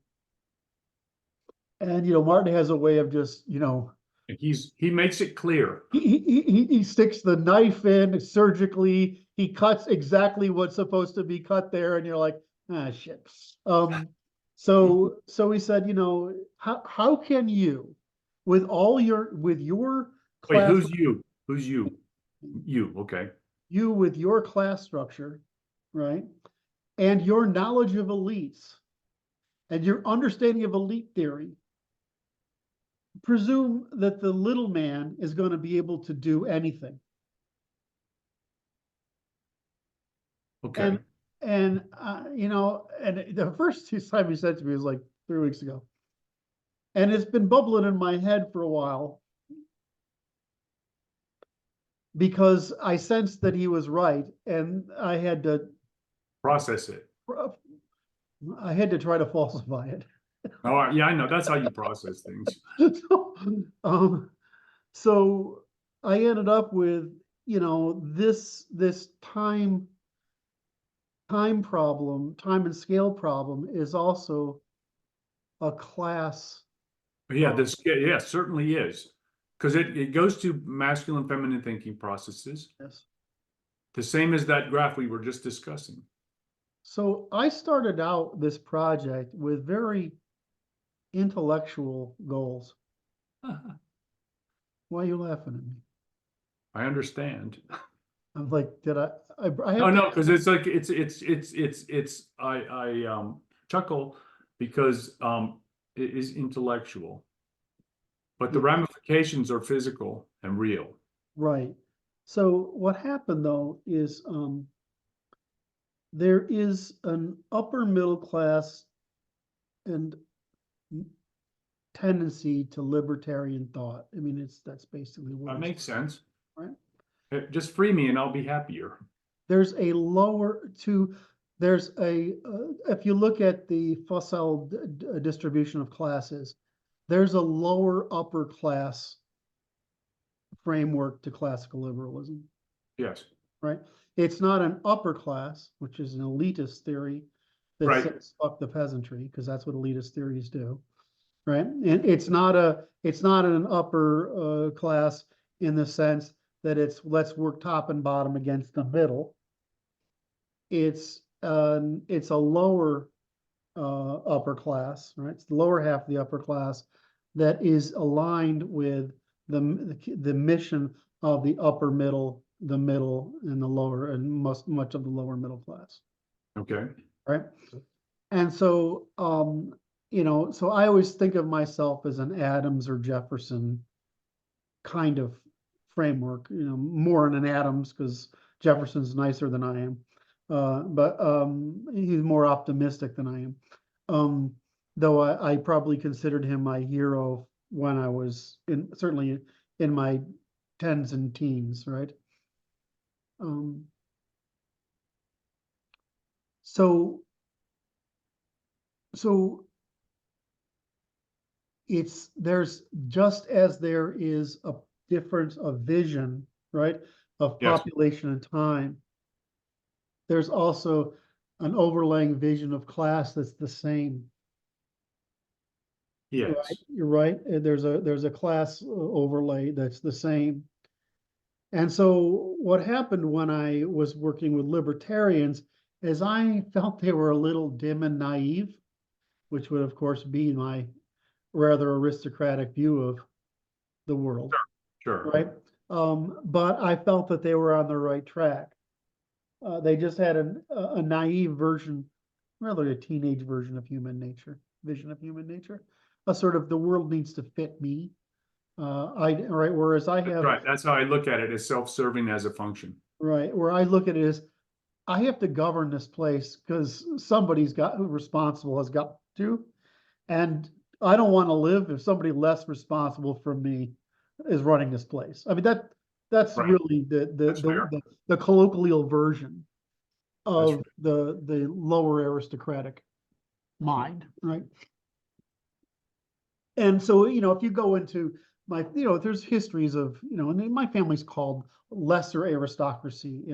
And Martin has a way of just He makes it clear. he sticks the knife in surgically. He cuts exactly what's supposed to be cut there, and you're like, ah, shit. So he said, how can you, with your Wait, class, who's you? Who's you? You, okay. you with your class structure, right, and your knowledge of elites, and your understanding of elite theory, presume that the little man is going to be able to do anything. Okay. And the first time he said to me was like 3 weeks ago. And it's been bubbling in my head for a while because I sensed that he was right, and I had to Process it. try to falsify it. Oh, yeah, I know. That's how you process things. So I ended up with, this time problem, time and scale problem is also a class. Yeah, certainly is. Because it goes to masculine, feminine thinking processes. Yes. The same as that graph we were just discussing. So I started out this project with very intellectual goals. Why are you laughing at me? I understand. I'm like, did I have Oh no, because it's like I chuckle because it is intellectual, but the ramifications are physical and real. Right. So what happened though is there is an upper middle class and tendency to libertarian thought. I mean, that's basically what That makes sense. right? Just free me and I'll be happier. There's a if you look at the fossil distribution of classes, there's a lower upper class framework to classical liberalism. Yes. Right. It's not an upper class, which is an elitist theory that Right. says fuck the peasantry, because that's what elitist theories do. Right. And it's not an upper class in the sense that it's let's work top and bottom against the middle. It's a lower upper class, right? It's the lower half of the upper class that is aligned with the mission of the upper middle, the middle, and the lower, and much of the lower middle class. Okay. Right. And so so I always think of myself as an Adams or Jefferson kind of framework, more in an Adams because Jefferson's nicer than I am. But he's more optimistic than I am. Though I probably considered him my hero when I was certainly in my tens and teens, right? So there's just as there is a difference of vision, right, of Yes. population and time, there's also an overlaying vision of class that's the same. Yes. Right, you're right. There's a class overlay that's the same. And so what happened when I was working with libertarians is I felt they were a little dim and naive, which would of course be my rather aristocratic view of the world, Sure. right? But I felt that they were on the right track. They just had a naive version, rather a teenage version of human nature, vision of human nature, a sort of the world needs to fit me. Right, whereas I have, Right. That's how I look at it, as self-serving as a function. right, where I look at it as I have to govern this place because somebody's got who responsible has got to, and I don't want to live if somebody less responsible from me is running this place. I mean that's Right. really That's fair. the colloquial version That's of the lower aristocratic mind, right? And so, if you go into my, there's histories of, and my family's called lesser aristocracy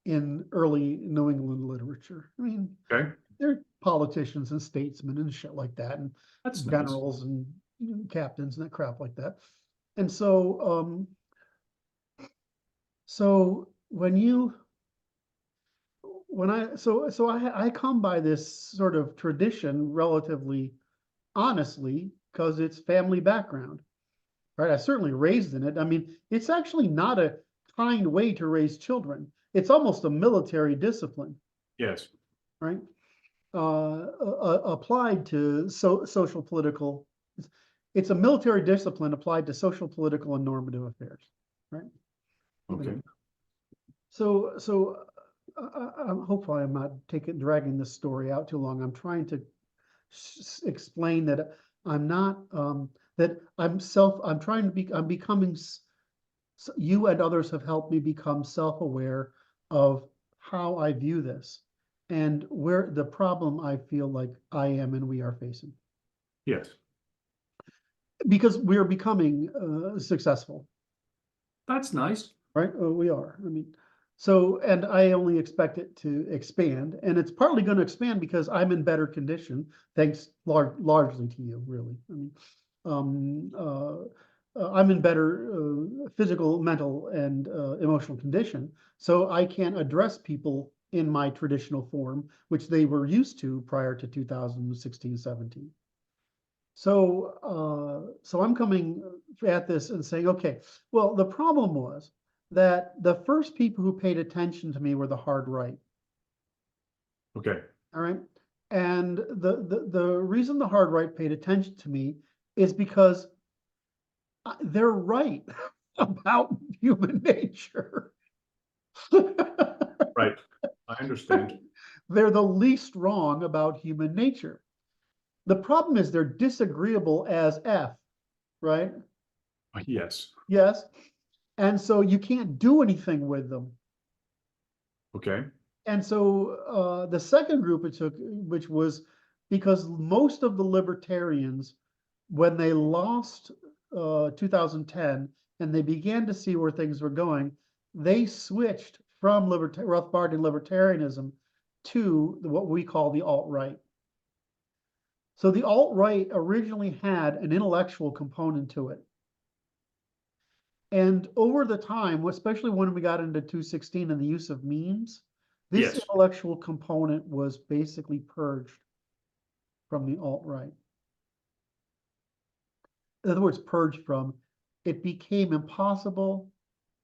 in early New England literature. I mean, okay. they're politicians and statesmen and shit like that, and That's nice. generals and captains and that crap like that. And so, so I come by this sort of tradition relatively honestly because it's family background, right? I certainly raised in it. I mean, it's actually not a kind way to raise children. It's almost a military discipline, Yes. right? Applied to social political, it's a military discipline applied to social, political, and normative affairs, right? Okay. So hopefully I'm not dragging this story out too long. I'm trying to explain that I'm not that I'm becoming, you and others have helped me become self-aware of how I view this and where the problem I feel like I am and we are facing. Yes. Because we're becoming successful. That's nice. Right? We are. I mean, so, and I only expect it to expand, and it's partly going to expand because I'm in better condition, thanks largely to you, really. I mean, I'm in better physical, mental, and emotional condition, so I can address people in my traditional form, which they were used to prior to 2016, 17. So, so I'm coming at this and saying, okay, well, the problem was that the first people who paid attention to me were the hard right. Okay. All right. And the reason the hard right paid attention to me is because they're right about human nature. Right. I understand. They're the least wrong about human nature. The problem is they're disagreeable as F, right? Yes. Yes. And so you can't do anything with them. Okay. And so the second group it took, which was because most of the libertarians, when they lost 2010 and they began to see where things were going, they switched from Rothbardian libertarianism to what we call the alt-right. So the alt-right originally had an intellectual component to it. And over the time, especially when we got into 216 and the use of memes, this intellectual component was basically purged from the alt-right. In other words, purged from, it became impossible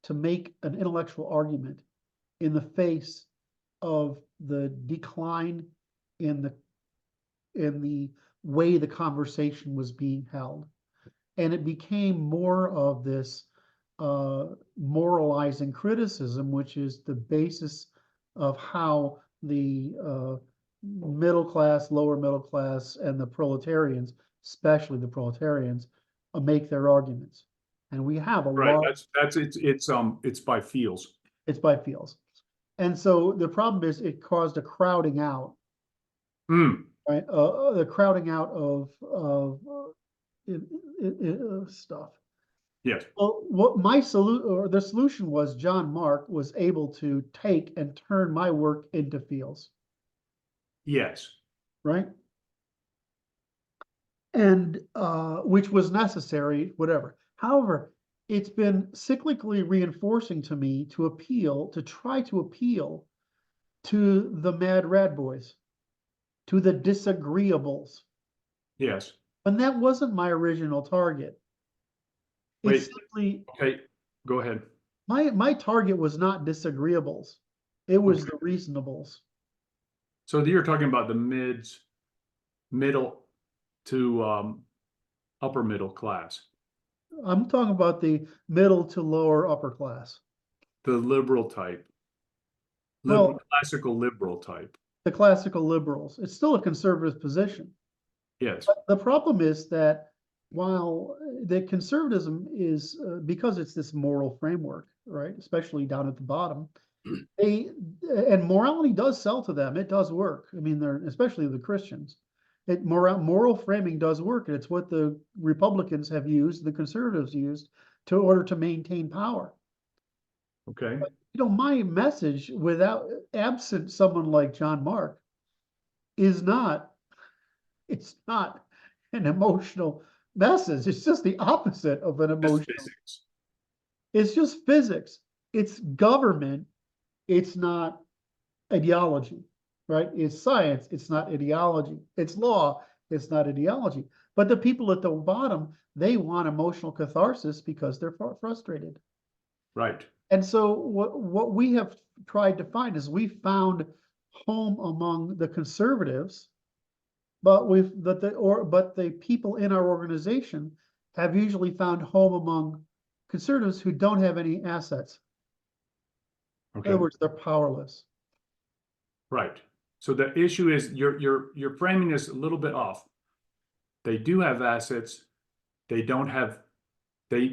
to make an intellectual argument in the face of the decline in the way the conversation was being held. And it became more of this moralizing criticism, which is the basis of how the middle class, lower middle class, and the proletarians, especially the proletarians, make their arguments. And we have a Right. lot. It's by feels. It's by feels. And so the problem is it caused a crowding out, right? The crowding out of stuff. Yes. Well, what my the solution was John Mark was able to take and turn my work into feels. Yes. right? And which was necessary, whatever. However, it's been cyclically reinforcing to me to try to appeal to the mad rad boys, to the disagreeables. Yes. And that wasn't my original target. It's Wait. simply Okay. Go ahead. my target was not disagreeables. It was Okay. the reasonables. So you're talking about the middle to upper middle class, I'm talking about the middle to lower upper class. the liberal type, Well, classical liberal type. the classical liberals. It's still a conservative position. Yes. But the problem is that while the conservatism is because it's this moral framework, right? Especially down at the bottom, and morality does sell to them. It does work. I mean, they're especially the Christians. Moral framing does work, and it's what the Republicans have used, the conservatives used, to order to maintain power. Okay. My message, absent someone like John Mark, is not. It's not an emotional message. It's just the opposite of an emotional. Physics. It's just physics. It's government. It's not ideology, right? It's science. It's not ideology. It's law. It's not ideology. But the people at the bottom, they want emotional catharsis because they're frustrated. Right. And so what we have tried to find is we found home among the conservatives, but the people in our organization have usually found home among conservatives who don't have any assets. Okay. In other words, they're powerless. Right. So the issue is you're framing this a little bit off. They do have assets. They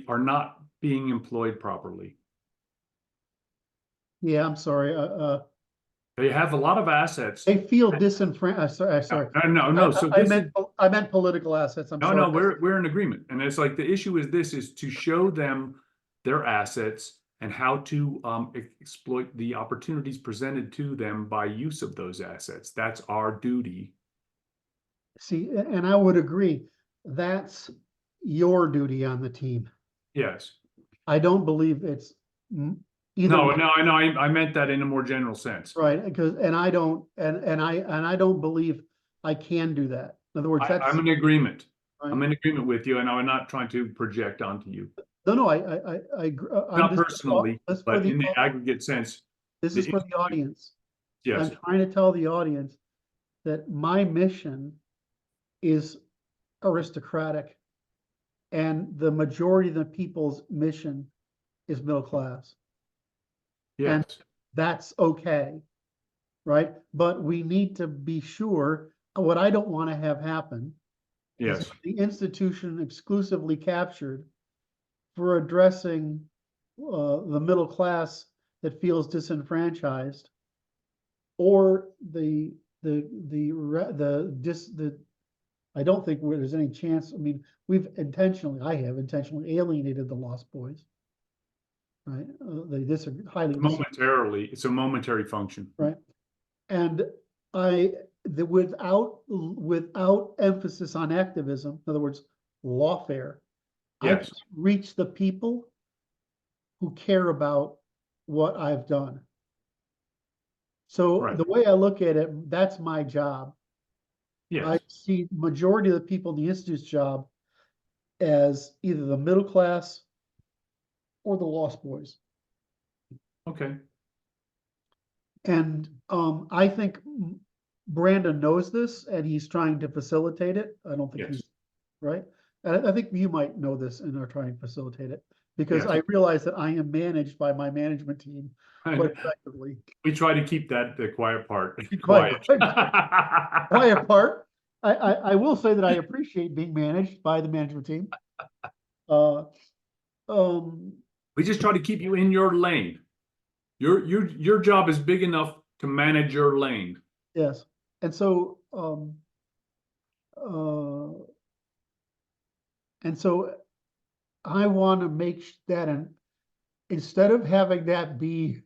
are not being employed properly. Yeah, I'm sorry. They have a lot of assets. They feel disenfranchised. Sorry. No. So I meant political assets. I'm sorry. No, we're in agreement. And it's like the issue is to show them their assets and how to exploit the opportunities presented to them by use of those assets. That's our duty. See, and I would agree. That's your duty on the team. Yes. I don't believe it's either. No, I know. I meant that in a more general sense. Right, because I don't believe I can do that. In other words, I'm in agreement. Right. I'm in agreement with you, and I'm not trying to project onto you. No, I Not personally, but in the aggregate sense. This is for the audience. Yes. I'm trying to tell the audience that my mission is aristocratic, and the majority of the people's mission is middle class. Yes. And that's okay, right? But we need to be sure. What I don't want to have happen Yes. is the institution exclusively captured for addressing the middle class that feels disenfranchised, or I don't think there's any chance. I mean, I have intentionally alienated the Lost Boys, right? They disagree highly. Momentarily, it's a momentary function. Right. And without emphasis on activism, in other words, lawfare, Yes. I reach the people who care about what I've done. So Right. the way I look at it, that's my job. Yes. I see majority of the people in the Institute's job as either the middle class or the Lost Boys. Okay. And I think Brandon knows this, and he's trying to facilitate it. I don't think Yes. he's right. And I think you might know this and are trying to facilitate it, because Yes. I realize that I am managed by my management team quite effectively. We try to keep that the quiet part Quiet. quiet. Quiet part. I will say that I appreciate being managed by the management team. We just try to keep you in your lane. Your job is big enough to manage your lane. Yes. And so I want to make that instead of having that be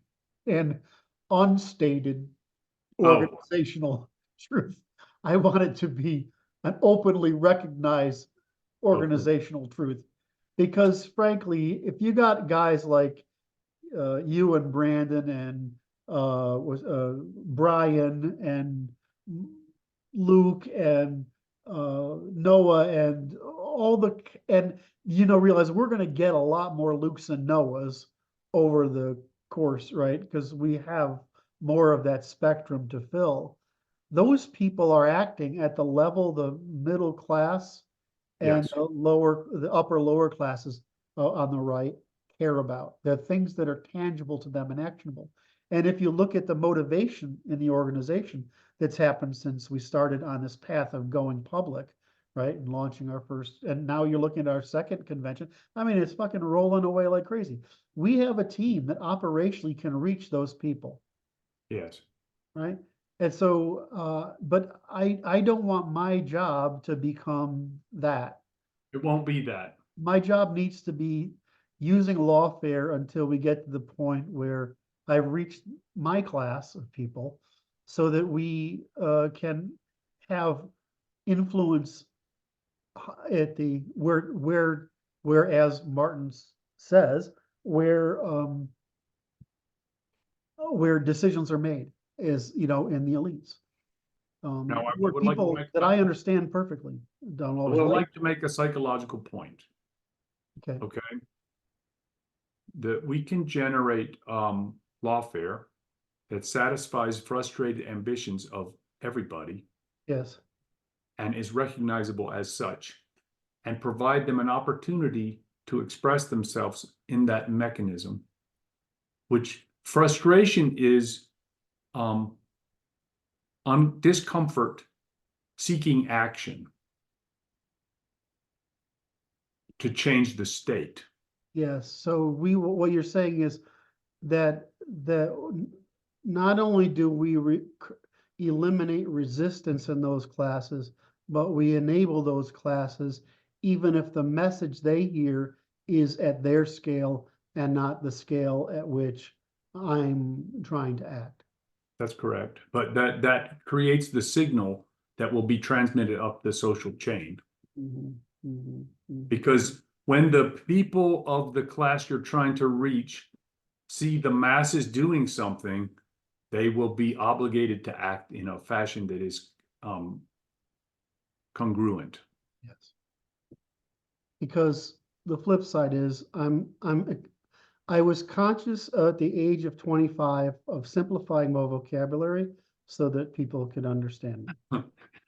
an unstated organizational truth. I want it to be an openly recognized organizational truth. Because frankly, if you got guys like you and Brandon and Bryan and Luke and Noah and realize we're going to get a lot more Lukes and Noahs over the course, right? Because we have more of that spectrum to fill. Those people are acting at the level the middle class and Yes. the upper lower classes on the right care about. The things that are tangible to them and actionable. And if you look at the motivation in the organization that's happened since we started on this path of going public, right, and launching our first, and now you're looking at our second convention. I mean, it's fucking rolling away like crazy. We have a team that operationally can reach those people. Yes. Right. And so, but I don't want my job to become that. It won't be that. My job needs to be using lawfare until we get to the point where I've reached my class of people so that we can have influence at the where as Martin says, where decisions are made is, in the elites. Now, I Where would like to people make- that I understand perfectly don't I always would like. like to make a psychological point, Okay. okay? That we can generate lawfare that satisfies frustrated ambitions of everybody Yes. and is recognizable as such, and provide them an opportunity to express themselves in that mechanism, which frustration is discomfort seeking action to change the state. Yes. So what you're saying is that not only do we eliminate resistance in those classes, but we enable those classes, even if the message they hear is at their scale and not the scale at which I'm trying to act. That's correct. But that creates the signal that will be transmitted up the social chain. Mhm, mhm, mhm. Because when the people of the class you're trying to reach see the masses doing something, they will be obligated to act in a fashion that is congruent. Yes. Because the flip side is I was conscious at the age of 25 of simplifying my vocabulary so that people could understand me.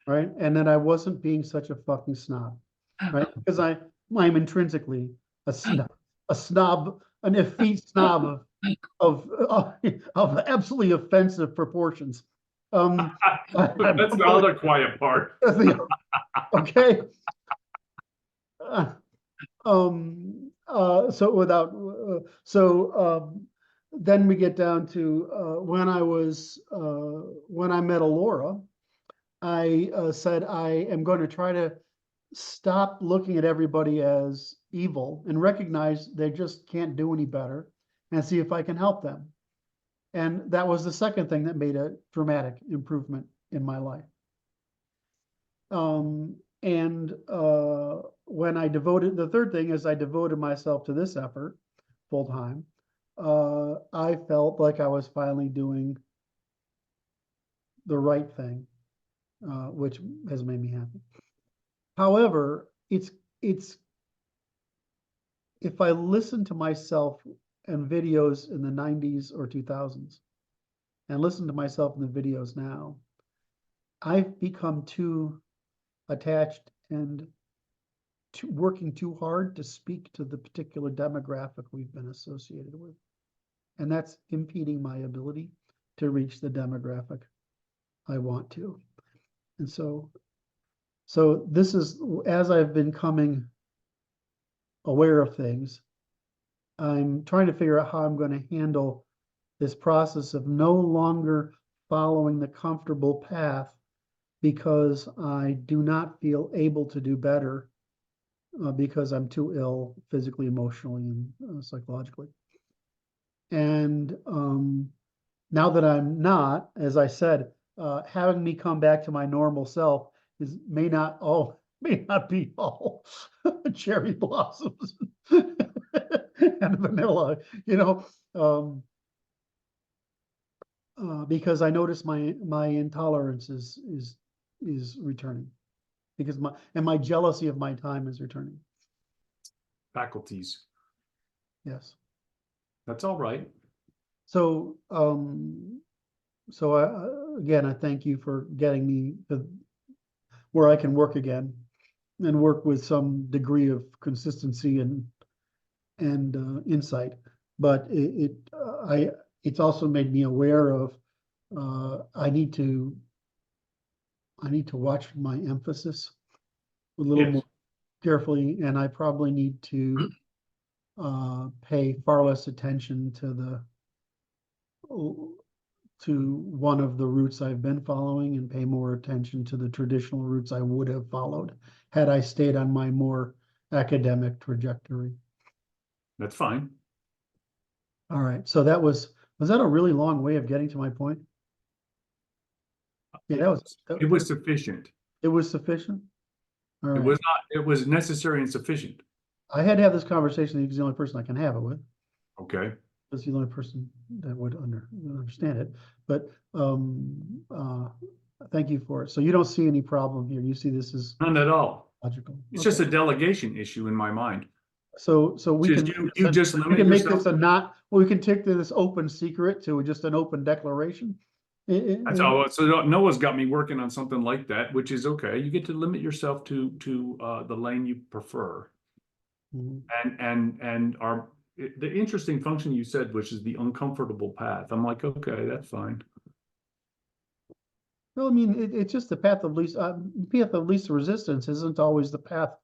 Right. And then I wasn't being such a fucking snob. Right. Because I'm intrinsically a snob, an effete snob of absolutely offensive proportions. That's the other quiet part. Okay. Then we get down to when I met Alora, I said I am going to try to stop looking at everybody as evil and recognize they just can't do any better and see if I can help them. And that was the second thing that made a dramatic improvement in my life. When the third thing is I devoted myself to this effort full time. I felt like I was finally doing the right thing, which has made me happy. However, it's if I listen to myself and videos in the 90s or 2000s and listen to myself in the videos now, I've become too attached and working too hard to speak to the particular demographic we've been associated with. And that's impeding my ability to reach the demographic I want to. And so this is, as I've been becoming aware of things, I'm trying to figure out how I'm going to handle this process of no longer following the comfortable path because I do not feel able to do better because I'm too ill physically, emotionally, and psychologically. And now that I'm not, as I said, having me come back to my normal self may not be all cherry blossoms and vanilla, because I notice my intolerance is returning, because my jealousy of my time is returning. Faculties. Yes. That's all right. So, again, I thank you for getting me to where I can work again and work with some degree of consistency and insight. But it's also made me aware of I need to watch my emphasis a little Yes. more carefully, and I probably need to pay far less attention to one of the routes I've been following and pay more attention to the traditional routes I would have followed had I stayed on my more academic trajectory. That's fine. All right. So was that a really long way of getting to my point? Yeah, It was sufficient. it was sufficient. All It right. was not, it was necessary and sufficient. I had to have this conversation. He's the only person I can have it with. Okay. That's the only person that would understand it. But thank you for it. So you don't see any problem here. You see this as None at all. logical. It's just a delegation issue in my mind. So we Just can you just we limit can make yourself. this we can take this open secret to just an open declaration. That's all. So Noah's got me working on something like that, which is okay. You get to limit yourself to the lane you prefer. Mhm. And the interesting function you said, which is the uncomfortable path. I'm like, okay, that's fine. Well, I mean, it's just the path of least resistance isn't always the path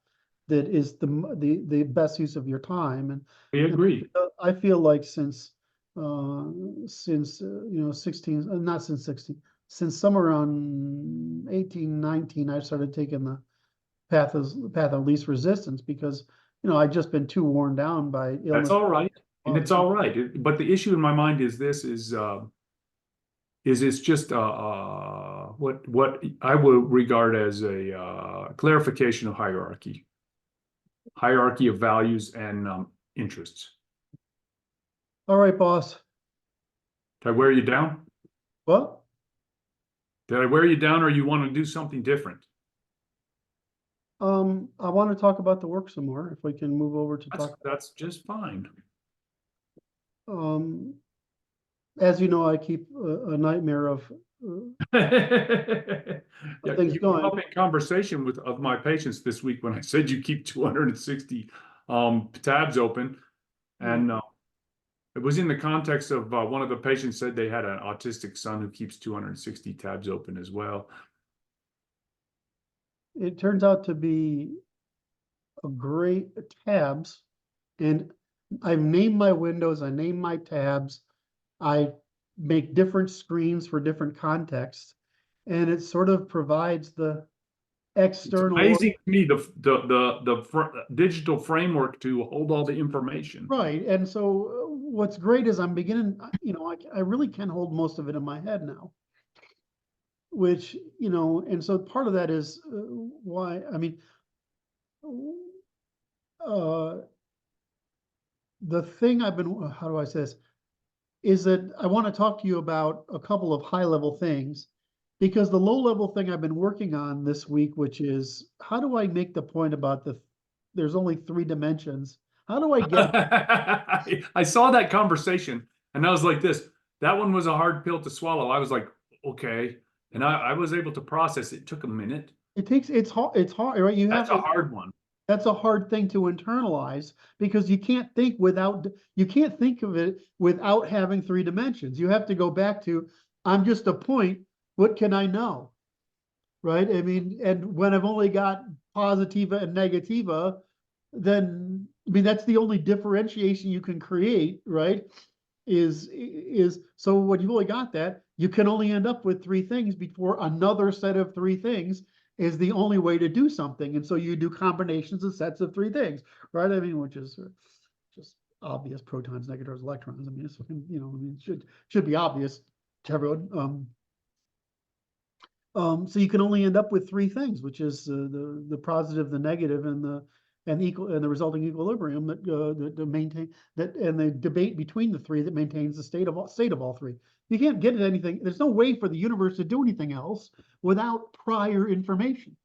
that is the best use of your time. And We agree. I feel like since 16, not since 16, since somewhere around 18, 19, I started taking the path of least resistance because, I'd just been too worn down by illness. That's all right. And it's all right. But the issue in my mind is this is it's just what I would regard as a clarification of hierarchy of values and interests. All right, boss. Did I wear you down? Well, Did I wear you down, or you want to do something different? I want to talk about the work some more. If we can move over to talk. That's just fine. As you know, I keep a nightmare of Yeah, things you going. came up in conversation of my patients this week when I said you keep 260 tabs open, and it was in the context of one of the patients said they had an autistic son who keeps 260 tabs open as well. It turns out to be a great tabs, and I've named my windows, I name my tabs, I make different screens for different contexts, and it sort of provides the external. It's amazing to me the digital framework to hold all the information. Right, and so what's great is I'm beginning, I really can hold most of it in my head now. Which, and so part of that is why, I mean, the thing I've been, how do I say this, is that I want to talk to you about a couple of high-level things, because the low-level thing I've been working on this week, which is how do I make the point about there's only 3 dimensions? How do I get? I saw that conversation and I was like this. That one was a hard pill to swallow. I was like, okay. And I was able to process it. It took a minute. It's hard, right? That's a hard one. That's a hard thing to internalize because you can't think of it without having 3 dimensions. You have to go back to, I'm just a point. What can I know? Right? I mean, and when I've only got positiva and negativa, then, I mean, that's the only differentiation you can create, right? Is so when you've only got that, you can only end up with 3 things before another set of 3 things is the only way to do something. And so you do combinations of sets of 3 things, right? I mean, which is just obvious: protons, negators, electrons. I mean, it's, it should be obvious to everyone. So you can only end up with three things, which is the positive, the negative, and the resulting equilibrium that maintain that, and the debate between the three that maintains the state of all three. You can't get at anything. There's no way for the universe to do anything else without prior information.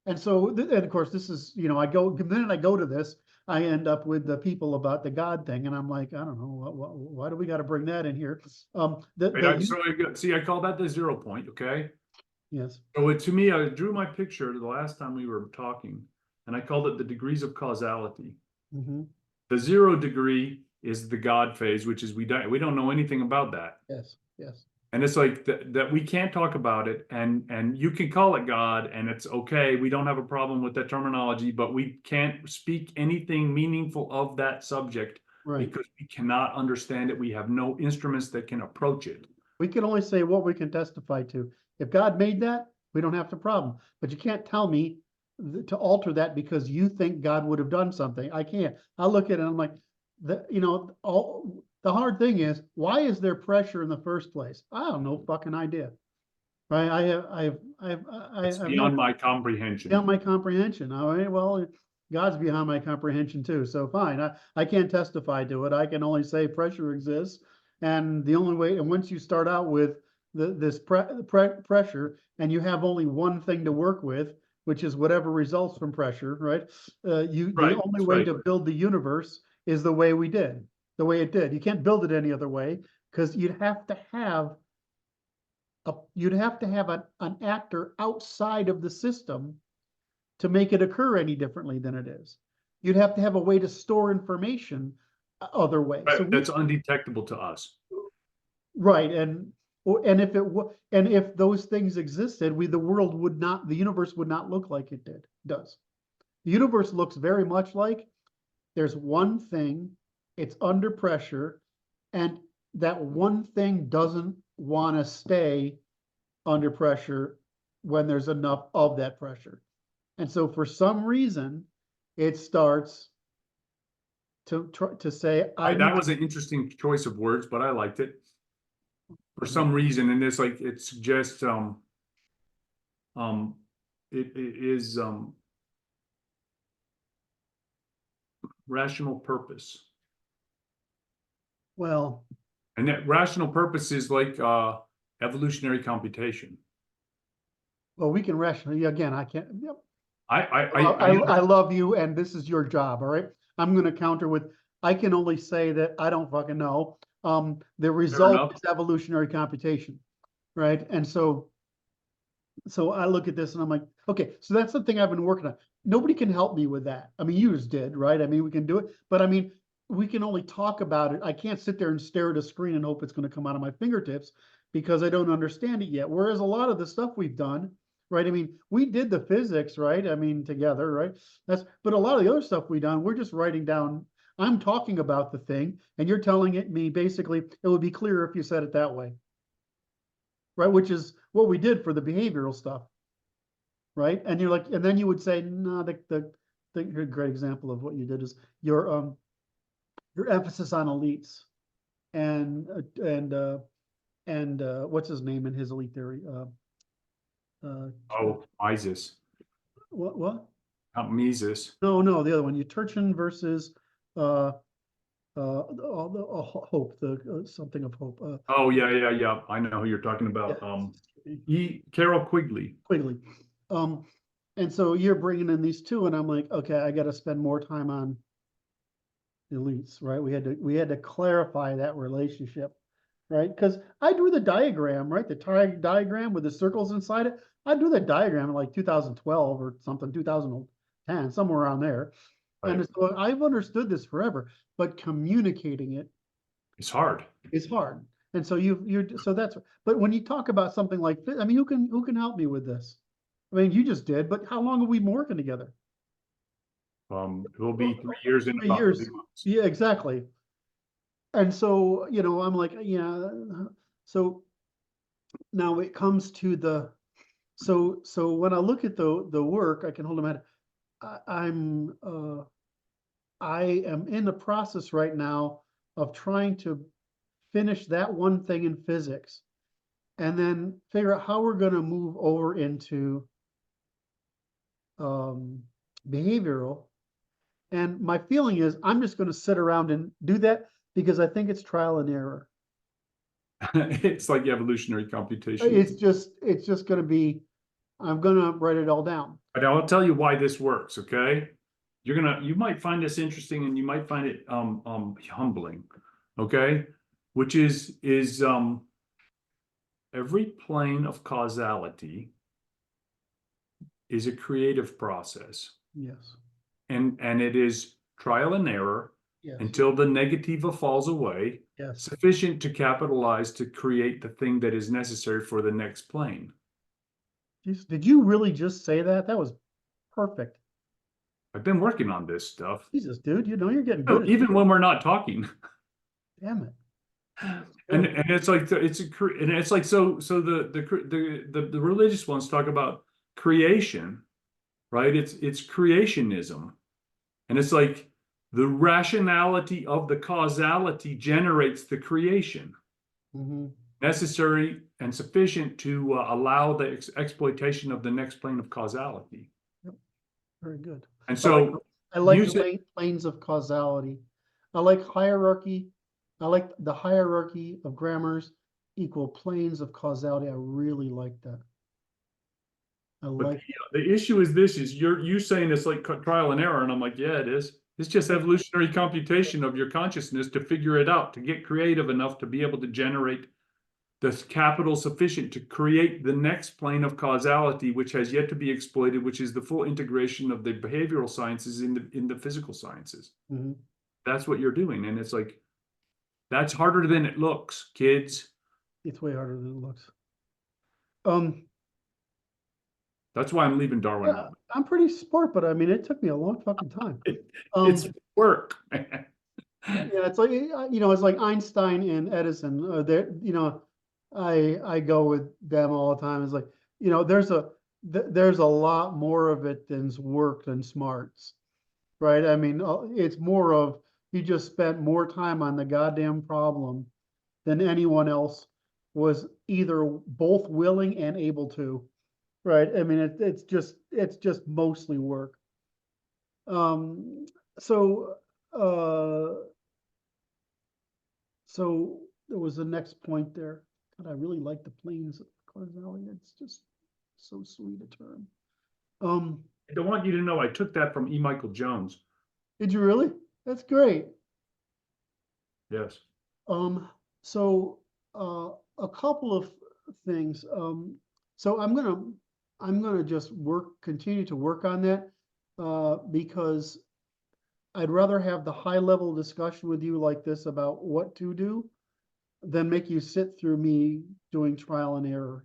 And so, and of course, this is, the minute I go to this, I end up with the people about the God thing, and I'm like, I don't know, why do we got to bring that in here? See, I call that the 0 point. Okay. Yes. So to me, I drew my picture the last time we were talking, and I called it the degrees of causality. Mm-hmm. The 0 degree is the God phase, which is we don't know anything about that. Yes. Yes. And it's like that we can't talk about it, and you can call it God, and it's okay. We don't have a problem with that terminology, but we can't speak anything meaningful of that subject, right? Because we cannot understand it. We have no instruments that can approach it. We can only say what we can testify to. If God made that, we don't have the problem. But you can't tell me to alter that because you think God would have done something. I can't. I look at it and I'm like, the hard thing is, why is there pressure in the first place? I have no fucking idea. Right? It's beyond my comprehension. Beyond my comprehension. All right. Well, God's beyond my comprehension too. So fine. I can't testify to it. I can only say pressure exists. And the only way, and once you start out with this pressure, and you have only one thing to work with, which is whatever results from pressure, right? The only way to build the universe is the way it did. You can't build it any other way, because you'd have to have an actor outside of the system to make it occur any differently than it is. You'd have to have a way to store information other ways. Right, so that's undetectable to us. Right, and if those things existed, the universe would not look like it does. The universe looks very much like there's one thing, it's under pressure, and that one thing doesn't want to stay under pressure when there's enough of that pressure. And so for some reason, it starts to say, that was an interesting choice of words, but I liked it for some reason. And it's like, it suggests, it is, rational purpose. Well, and that rational purpose is like, evolutionary computation. Well, we can rationally, again, I can't, yep. I love you, and this is your job, all right? I'm going to counter with, I can only say that I don't fucking know. The result is evolutionary computation, right? And so I look at this and I'm like, okay, so that's the thing I've been working on. Nobody can help me with that. I mean, you just did, right? I mean, we can do it, but I mean, we can only talk about it. I can't sit there and stare at a screen and hope it's going to come out of my fingertips because I don't understand it yet. Whereas a lot of the stuff we've done, right? I mean, we did the physics, right? I mean, together, right? But a lot of the other stuff we've done, we're just writing down. I'm talking about the thing, and you're telling me basically it would be clearer if you said it that way, right? Which is what we did for the behavioral stuff, right? And you're like, and then you would say, no, a great example of what you did is your emphasis on elites and what's his name in his elite theory? Mises. What? Not Mises. No, the other one. Turchin versus hope, something of hope. Yeah. I know who you're talking about. Carol Quigley. And so you're bringing in these two, and I'm like, okay, I got to spend more time on elites, right? We had to clarify that relationship, right? Because I drew the diagram, right? The diagram with the circles inside it. I drew that diagram in like 2012 or something, 2010, somewhere around there. Right. And so I've understood this forever, but communicating it is hard. It's hard. And so but when you talk about something like this, I mean, who can help me with this? I mean, you just did, but how long have we been working together? It will be 3 years in 3 years. Yeah, exactly. And so, I'm like, yeah. So now it comes to so when I look at the work, I can hold them at, I am in the process right now of trying to finish that one thing in physics and then figure out how we're going to move over into behavioral. And my feeling is I'm just going to sit around and do that because I think it's trial and error. It's like evolutionary computation. It's just going to be, I'm going to write it all down. But I'll tell you why this works, okay? You might find this interesting and you might find it humbling, okay? Which is every plane of causality is a creative process. Yes. And it is trial and error Yes. until the negativa falls away, Yes. sufficient to capitalize to create the thing that is necessary for the next plane. Jeez, did you really just say that? That was perfect. I've been working on this stuff. Jesus, dude, you know you're getting good at Even when we're not talking. Damn it. And it's like the religious ones talk about creation, right? It's creationism, and it's like the rationality of the causality generates the creation necessary and sufficient to allow the exploitation of the next plane of causality. Yep. Very good. And so I like planes of causality. I like hierarchy. I like the hierarchy of grammars equal planes of causality. I really like that. But the issue is this: you saying it's like trial and error, and I'm like, yeah, it is. It's just evolutionary computation of your consciousness to figure it out, to get creative enough to be able to generate the capital sufficient to create the next plane of causality, which has yet to be exploited, which is the full integration of the behavioral sciences in the physical sciences. That's what you're doing, and it's like that's harder than it looks, kids. It's way harder than it looks. That's why I'm leaving Darwin. Yeah, I'm pretty smart, but I mean, it took me a long fucking time. It's work. Yeah, it's like, it's like Einstein and Edison. I go with them all the time. It's like, there's a lot more of it than's work than smarts, right? I mean, it's more of you just spent more time on the goddamn problem than anyone else was either both willing and able to, right? I mean, it's just mostly work. So there was the next point there. God, I really like the planes of causality. It's just so sweet a term. I want you to know I took that from E. Michael Jones. Did you really? That's great. Yes. So a couple of things. So I'm gonna just continue to work on that because I'd rather have the high level discussion with you like this about what to do than make you sit through me doing trial and error.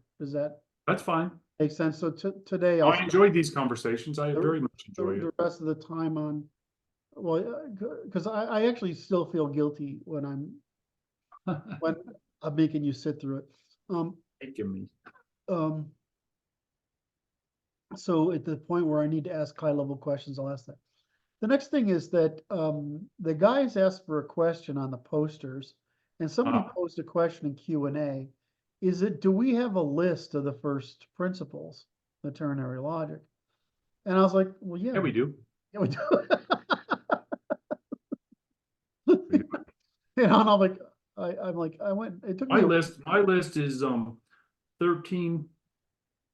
That's fine. Make sense? So today I enjoyed these conversations. I very much enjoy it. The rest of the time on, because I actually still feel guilty when I'm making you sit through it. Making me. So at the point where I need to ask high level questions, I'll ask that. The next thing is that the guys asked for a question on the posters, and somebody posed a question in Q&A. Do we have a list of the first principles, the ternary logic? And I was like, well, yeah. Yeah, we do. Yeah, we do. And I'm like, it took me my list is 13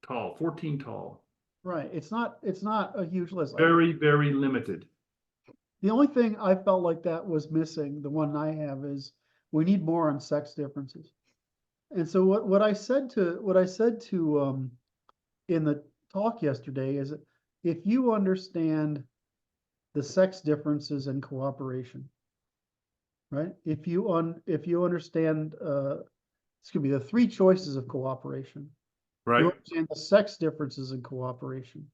tall, 14 tall. Right. It's not a huge list. Very, very limited. The only thing I felt like that was missing, the one I have, is we need more on sex differences. And so what I said to in the talk yesterday is that if you understand the sex differences in cooperation, right? If you understand the three choices of cooperation, right? You understand the sex differences in cooperation.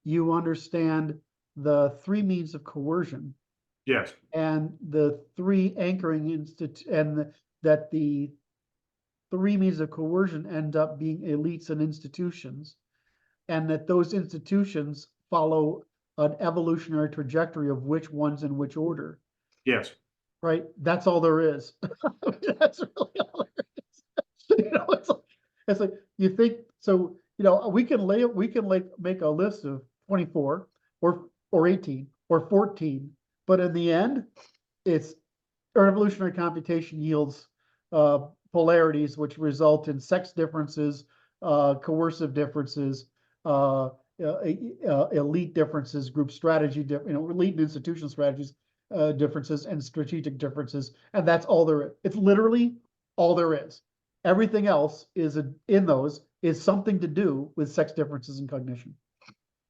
You understand the three means of coercion. Yes. And the three anchoring that the three means of coercion end up being elites and institutions, and that those institutions follow an evolutionary trajectory of which ones in which order. Yes. Right? That's all there is. That's really all there is. It's like, you think, so, we can make a list of 24 or 18 or 14, but in the end, it's evolutionary computation yields polarities, which result in sex differences, coercive differences, elite differences, group strategy, elite institutional strategies, differences, and strategic differences, and that's all there is. It's literally all there is. Everything else in those is something to do with sex differences and cognition.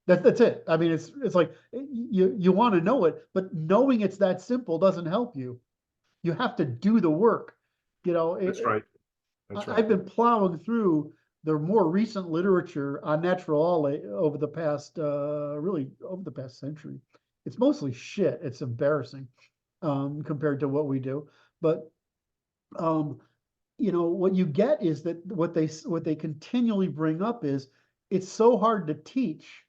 That's it. I mean, it's like you want to know it, but knowing it's that simple doesn't help you. You have to do the work. That's right. That's right. I've been plowing through the more recent literature on natural law over the past, really over the past century. It's mostly shit. It's embarrassing compared to what we do. But what you get is that what they continually bring up is it's so hard to teach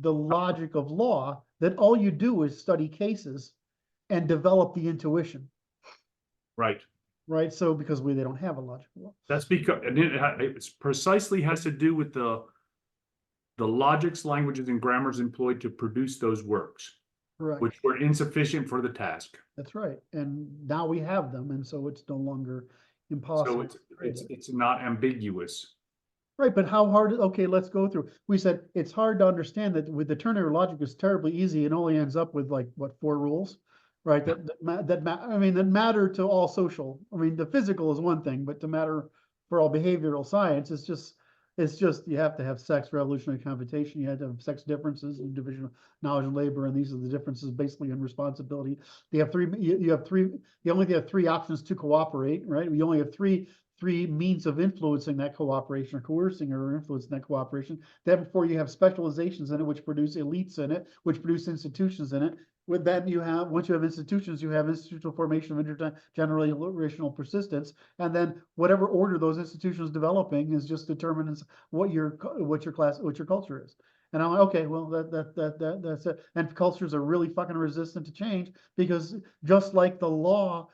the logic of law that all you do is study cases and develop the intuition. Right. Right. So because they don't have a logical law. That's because it precisely has to do with the logics, languages, and grammars employed to produce those works, Right. which were insufficient for the task. That's right. And now we have them, and so it's no longer impossible. So it's not ambiguous. Right, but how hard? Okay, let's go through. We said it's hard to understand that with the ternary logic is terribly easy and only ends up with like what, 4 rules, right? That matter to all social. I mean, the physical is one thing, but to matter for all behavioral science, it's just you have to have sex, revolutionary computation. You have to have sex differences and division of knowledge and labor, and these are the differences basically in responsibility. You only have 3 options to cooperate, right? You only have three means of influencing that cooperation, or coercing or influencing that cooperation. Then before you have specializations in it, which produce elites in it, which produce institutions in it. With that, once you have institutions, you have institutional formation of intergenerational persistence, and then whatever order those institutions developing is just determines what your culture is. And I'm like, okay, well, that's it. And cultures are really fucking resistant to change, because just like the law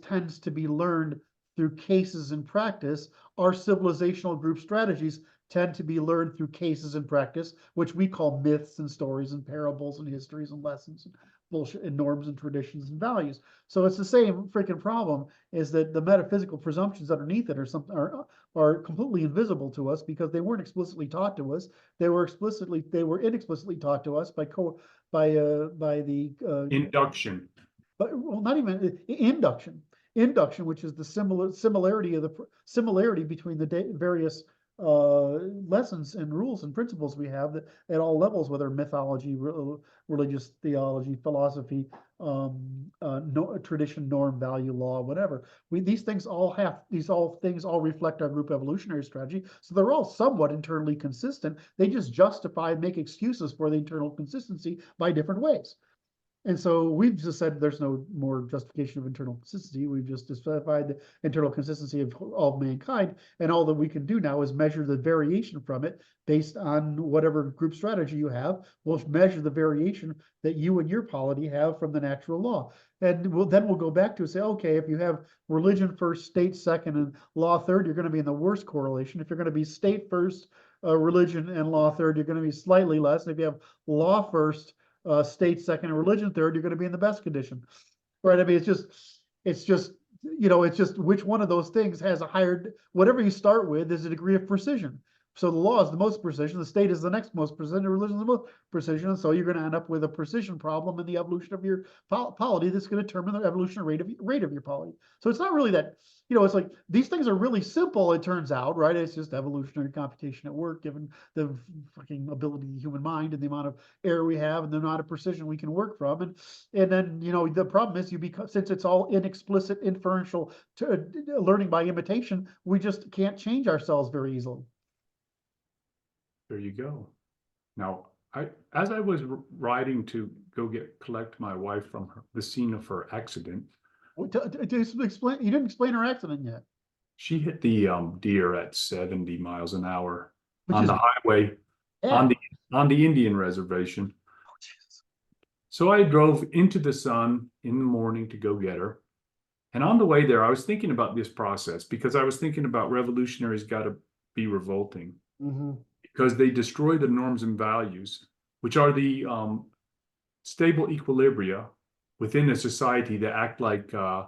tends to be learned through cases and practice, our civilizational group strategies tend to be learned through cases and practice, which we call myths and stories and parables and histories and lessons and bullshit and norms and traditions and values. So it's the same freaking problem, is that the metaphysical presumptions underneath it are completely invisible to us because they weren't explicitly taught to us. They were inexplicitly taught to us by the Induction. But well, not even induction. Induction, which is the similarity between the various lessons and rules and principles we have that at all levels, whether mythology, religious theology, philosophy, tradition, norm, value, law, whatever. These things all reflect our group evolutionary strategy. So they're all somewhat internally consistent. They just justify and make excuses for the internal consistency by different ways. And so we've just said there's no more justification of internal consistency. We've just justified the internal consistency of all of mankind. And all that we can do now is measure the variation from it based on whatever group strategy you have. We'll measure the variation that you and your polity have from the natural law. And we'll go back to say, okay, if you have religion first, state second, and law third, you're going to be in the worst correlation. If you're going to be state first, religion, and law third, you're going to be slightly less. And if you have law first, state second, and religion third, you're going to be in the best condition, right? I mean, it's just which one of those things has a higher, whatever you start with is a degree of precision. So the law is the most precision, the state is the next most precision, and religion is the most precision. And so you're going to end up with a precision problem in the evolution of your polity that's going to determine the evolutionary rate of your polity. So it's not really that, it's like these things are really simple, it turns out, right? It's just evolutionary computation at work, given the fucking ability of the human mind and the amount of error we have and the amount of precision we can work from. And then, the problem is since it's all inexplicit, inferential learning by imitation, we just can't change ourselves very easily. There you go. Now, as I was riding to go collect my wife from the scene of her accident. Explain, you didn't explain her accident yet. She hit the deer at 70 miles an hour on the highway, on the Indian reservation. Oh, Jesus. So I drove into the sun in the morning to go get her. And on the way there, I was thinking about this process, because I was thinking about revolutionaries got to be revolting Mm-hmm. because they destroy the norms and values, which are the stable equilibria within a society that act like the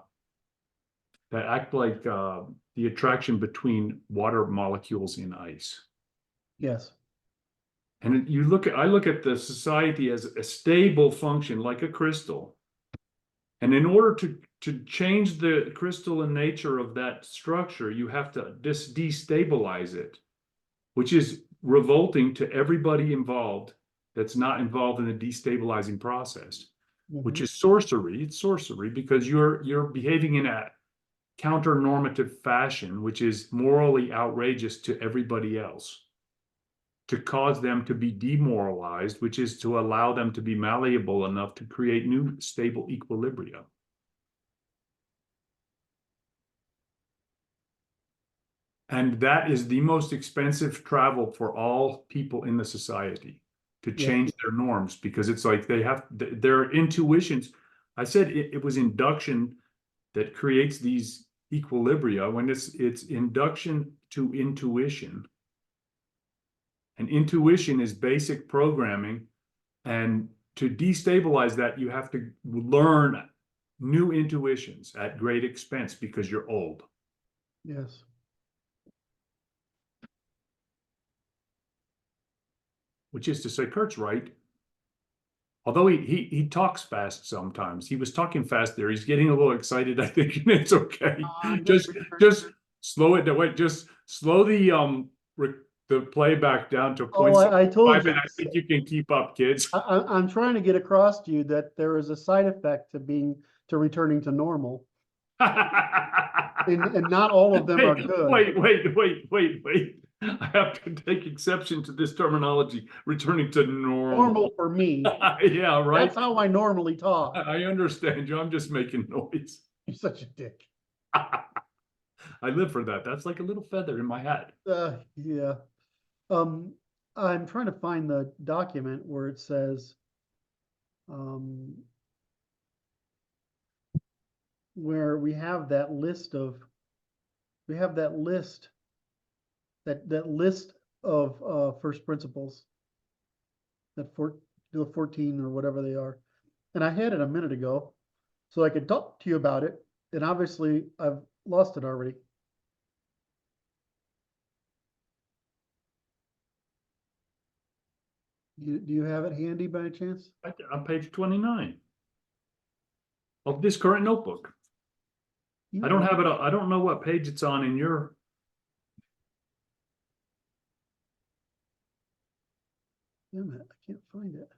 attraction between water molecules in ice. Yes. And I look at the society as a stable function, like a crystal. And in order to change the crystalline nature of that structure, you have to destabilize it, which is revolting to everybody involved that's not involved in the destabilizing process, which is sorcery. It's sorcery because you're behaving in a counter-normative fashion, which is morally outrageous to everybody else, to cause them to be demoralized, which is to allow them to be malleable enough to create new stable equilibria. And that is the most expensive travel for all people in the society, to change their norms, because it's like they have their intuitions. I said it was induction that creates these equilibria when it's induction to intuition. And intuition is basic programming. And to destabilize that, you have to learn new intuitions at great expense because you're old. Yes. Which is to say, Curt's right. Although he talks fast sometimes. He was talking fast there. He's getting a little excited, I think, and it's okay. Just slow it down. Wait, just slow the playback down to Oh, I told you. I think you can keep up, kids. I'm trying to get across to you that there is a side effect to returning to normal, and not all of them are good. Wait. I have to take exception to this terminology, returning to normal. Normal for me. Yeah, right. That's how I normally talk. I understand you. I'm just making noise. You're such a dick. I live for that. That's like a little feather in my hat. Yeah. I'm trying to find the document where it says, where we have that list of, that list of first principles, the 14 or whatever they are. And I had it a minute ago, so I could talk to you about it. And obviously I've lost it already. Do you have it handy by any chance? On page 29 of this current notebook. I don't have it. I don't know what page it's on in your. Damn it, I can't find it.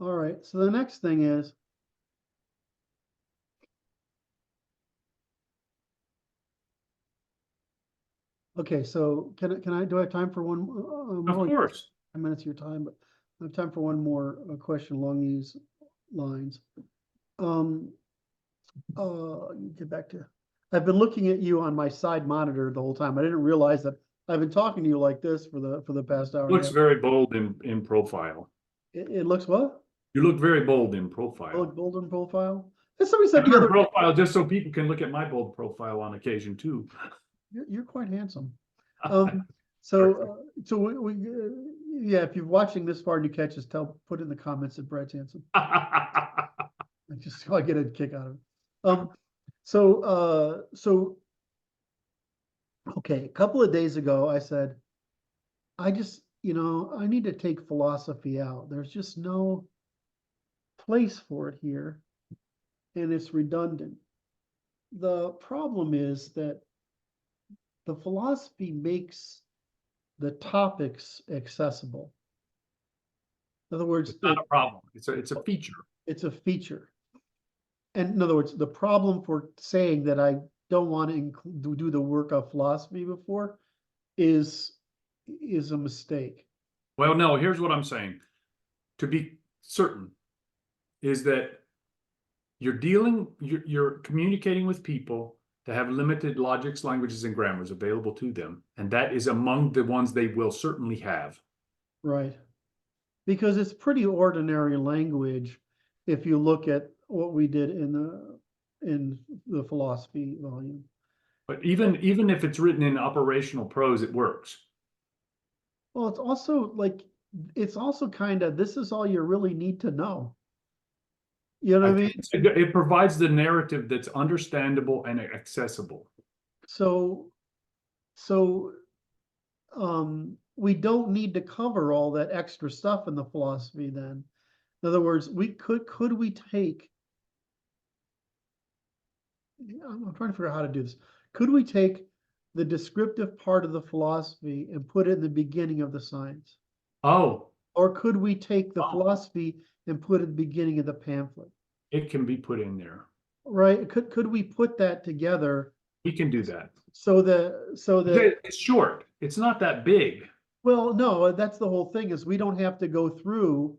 All right, so the next thing is, okay, so do I have time for one? Of course. 10 minutes of your time, but I have time for one more question along these lines. Get back to, I've been looking at you on my side monitor the whole time. I didn't realize that I've been talking to you like this for the past hour. Looks very bold in profile. It looks what? You look very bold in profile. Oh, bold in profile? Somebody said the other profile, just so people can look at my bold profile on occasion too. You're quite handsome. So yeah, if you're watching this far and you catch us, put in the comments that Brad's handsome. I get a kick out of it. So okay, a couple of days ago, I said, I need to take philosophy out. There's just no place for it here, and it's redundant. The problem is that the philosophy makes the topics accessible. In other words, it's not a problem. It's a feature. It's a feature. And in other words, the problem for saying that I don't want to do the work of philosophy before is a mistake. Well, no, here's what I'm saying. To be certain is that you're communicating with people that have limited logics, languages, and grammars available to them. And that is among the ones they will certainly have. Right. Because it's pretty ordinary language if you look at what we did in the philosophy volume. But even if it's written in operational prose, it works. Well, it's also like, it's also kind of, this is all you really need to know. You know what I mean? It provides the narrative that's understandable and accessible. So, so, we don't need to cover all that extra stuff in the philosophy then. In other words, could we take, I'm trying to figure out how to do this. Could we take the descriptive part of the philosophy and put it in the beginning of the science? Oh, Or could we take the Oh. philosophy and put it at the beginning of the pamphlet? it can be put in there. Right? Could we put that together We can do that. so that It's short. It's not that big. well, no, that's the whole thing, is we don't have to go through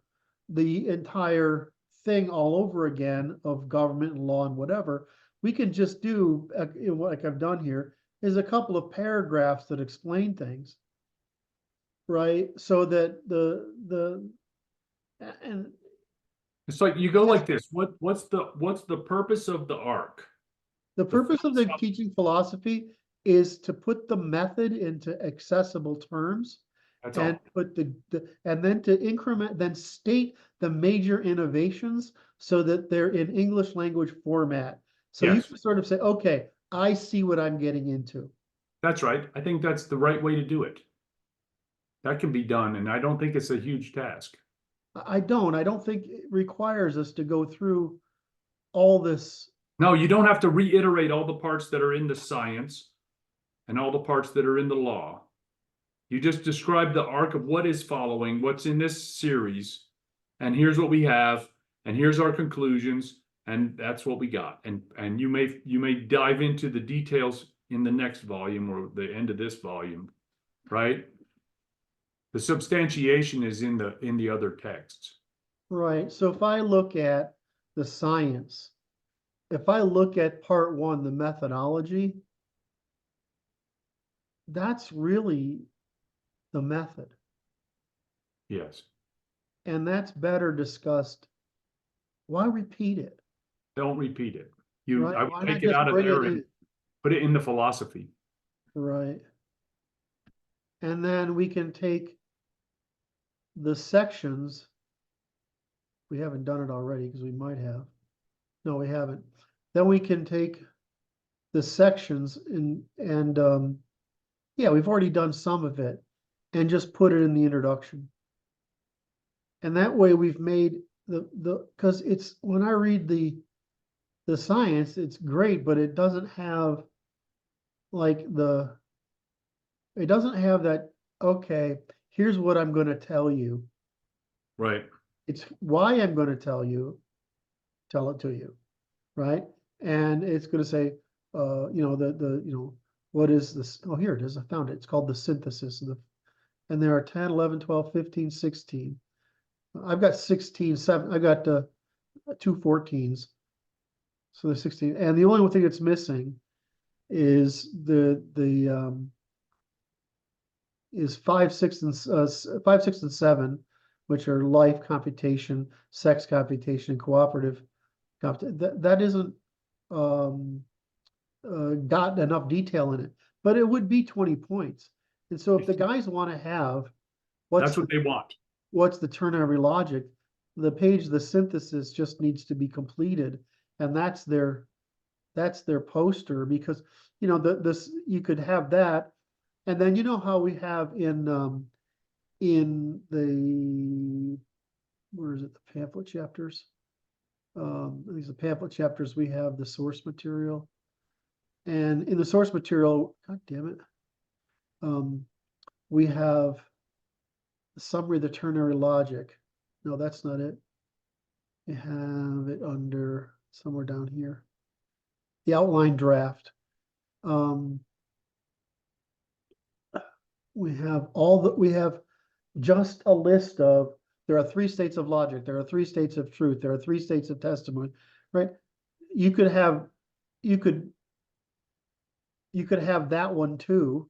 the entire thing all over again of government and law and whatever. We can just do, like I've done here, is a couple of paragraphs that explain things. Right? So that and It's like you go like this. What's the purpose of the arc? the purpose of the philosophy- teaching philosophy is to put the method into accessible terms. That's And all. put and then to increment, then state the major innovations so that they're in English language format. So you Yes. can sort of say, okay, I see what I'm getting into. That's right. I think that's the right way to do it. That can be done, and I don't think it's a huge task. I don't think it requires us to go through all this. No, you don't have to reiterate all the parts that are in the science and all the parts that are in the law. You just describe the arc of what is following, what's in this series, and here's what we have, and here's our conclusions, and that's what we got. And you may dive into the details in the next volume or the end of this volume, right? The substantiation is in the other texts. Right. So if I look at the science, if I look at part one, the methodology, that's really the method. Yes. And that's better discussed. Why repeat it? Don't repeat it. I Why would not take it just out of bring there it and in? put it in the philosophy. Right. And then we can take the sections. We haven't done it already because we might have. No, we haven't. Then we can take the sections and yeah, we've already done some of it and just put it in the introduction. And that way we've made because it's, when I read the science, it's great, but it doesn't have like it doesn't have that, okay, here's what I'm going to tell you. Right. It's why I'm going to tell it to you, right? And it's going to say, what is this? Oh, here it is. I found it. It's called the synthesis. And there are 10, 11, 12, 15, 16. I've got 16, 7. I've got 2 14s. So there's 16. And the only one thing that's missing is is 5, 6, and 5, 6, and 7, which are life computation, sex computation, cooperative. That isn't got enough detail in it, but it would be 20 points. And so if the guys want to have That's what they want. what's the ternary logic, the page, the synthesis just needs to be completed, and that's their poster, because this, you could have that, and then how we have in the, where is it, the pamphlet chapters, these are the pamphlet chapters, we have the source material, and in the source material, god damn it, we have the summary of the ternary logic. No, that's not it. We have it under somewhere down here, the outline draft. We have just a list of, there are 3 states of logic, there are 3 states of truth, there are 3 states of testimony, right? You could have that one too,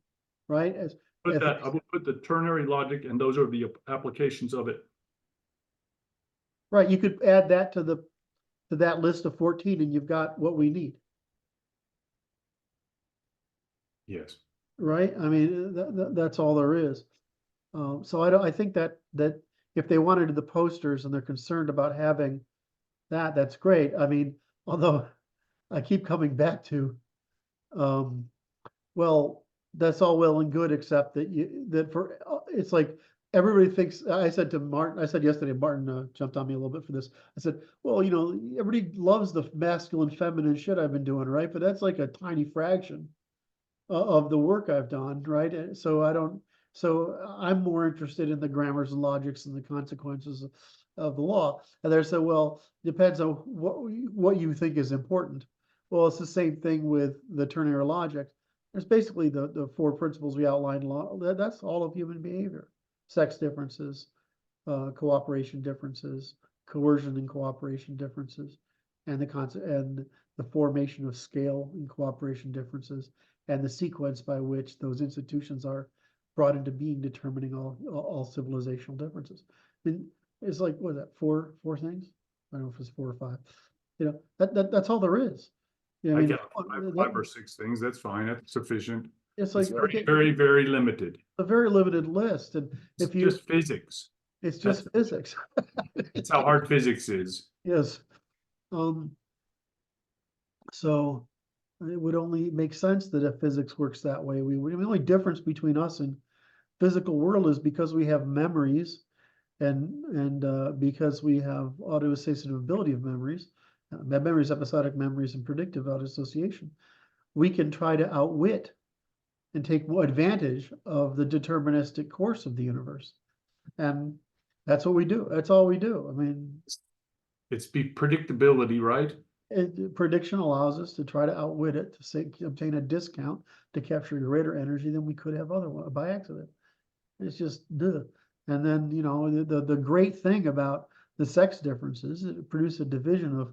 right? I would put the ternary logic, and those are the applications of it. Right, you could add that to that list of 14, and you've got what we need. Yes. right? I mean, that's all there is. So I think that if they want to do the posters and they're concerned about having that, that's great. I mean, although I keep coming back to, well, that's all well and good, except it's like everybody thinks, I said yesterday, Martin jumped on me a little bit for this. I said, well, everybody loves the masculine, feminine shit I've been doing, right? But that's like a tiny fraction of the work I've done, right? And so I'm more interested in the grammars and logics and the consequences of the law. And they said, well, depends on what you think is important. Well, it's the same thing with the ternary logic. There's basically the four principles we outlined. That's all of human behavior: sex differences, cooperation differences, coercion and cooperation differences, and the formation of scale and cooperation differences, and the sequence by which those institutions are brought into being, determining all civilizational differences. And it's like, what is that, four things? I don't know if it's 4 or 5. That's all there is. I get five or six things. That's fine. That's sufficient. It's like, very, very, very limited. A very limited list. And it's just physics. It's just physics. It's how hard physics is. Yes. So it would only make sense that if physics works that way, the only difference between us and physical world is because we have memories and because we have auto-associative ability of memories, episodic memories, and predictive auto-association. We can try to outwit and take more advantage of the deterministic course of the universe. And that's what we do. That's all we do. I mean, it's predictability, right? Prediction allows us to try to outwit it, to obtain a discount to capture greater energy than we could have otherwise by accident. It's just duh. And then, the great thing about the sex differences, it produces a division of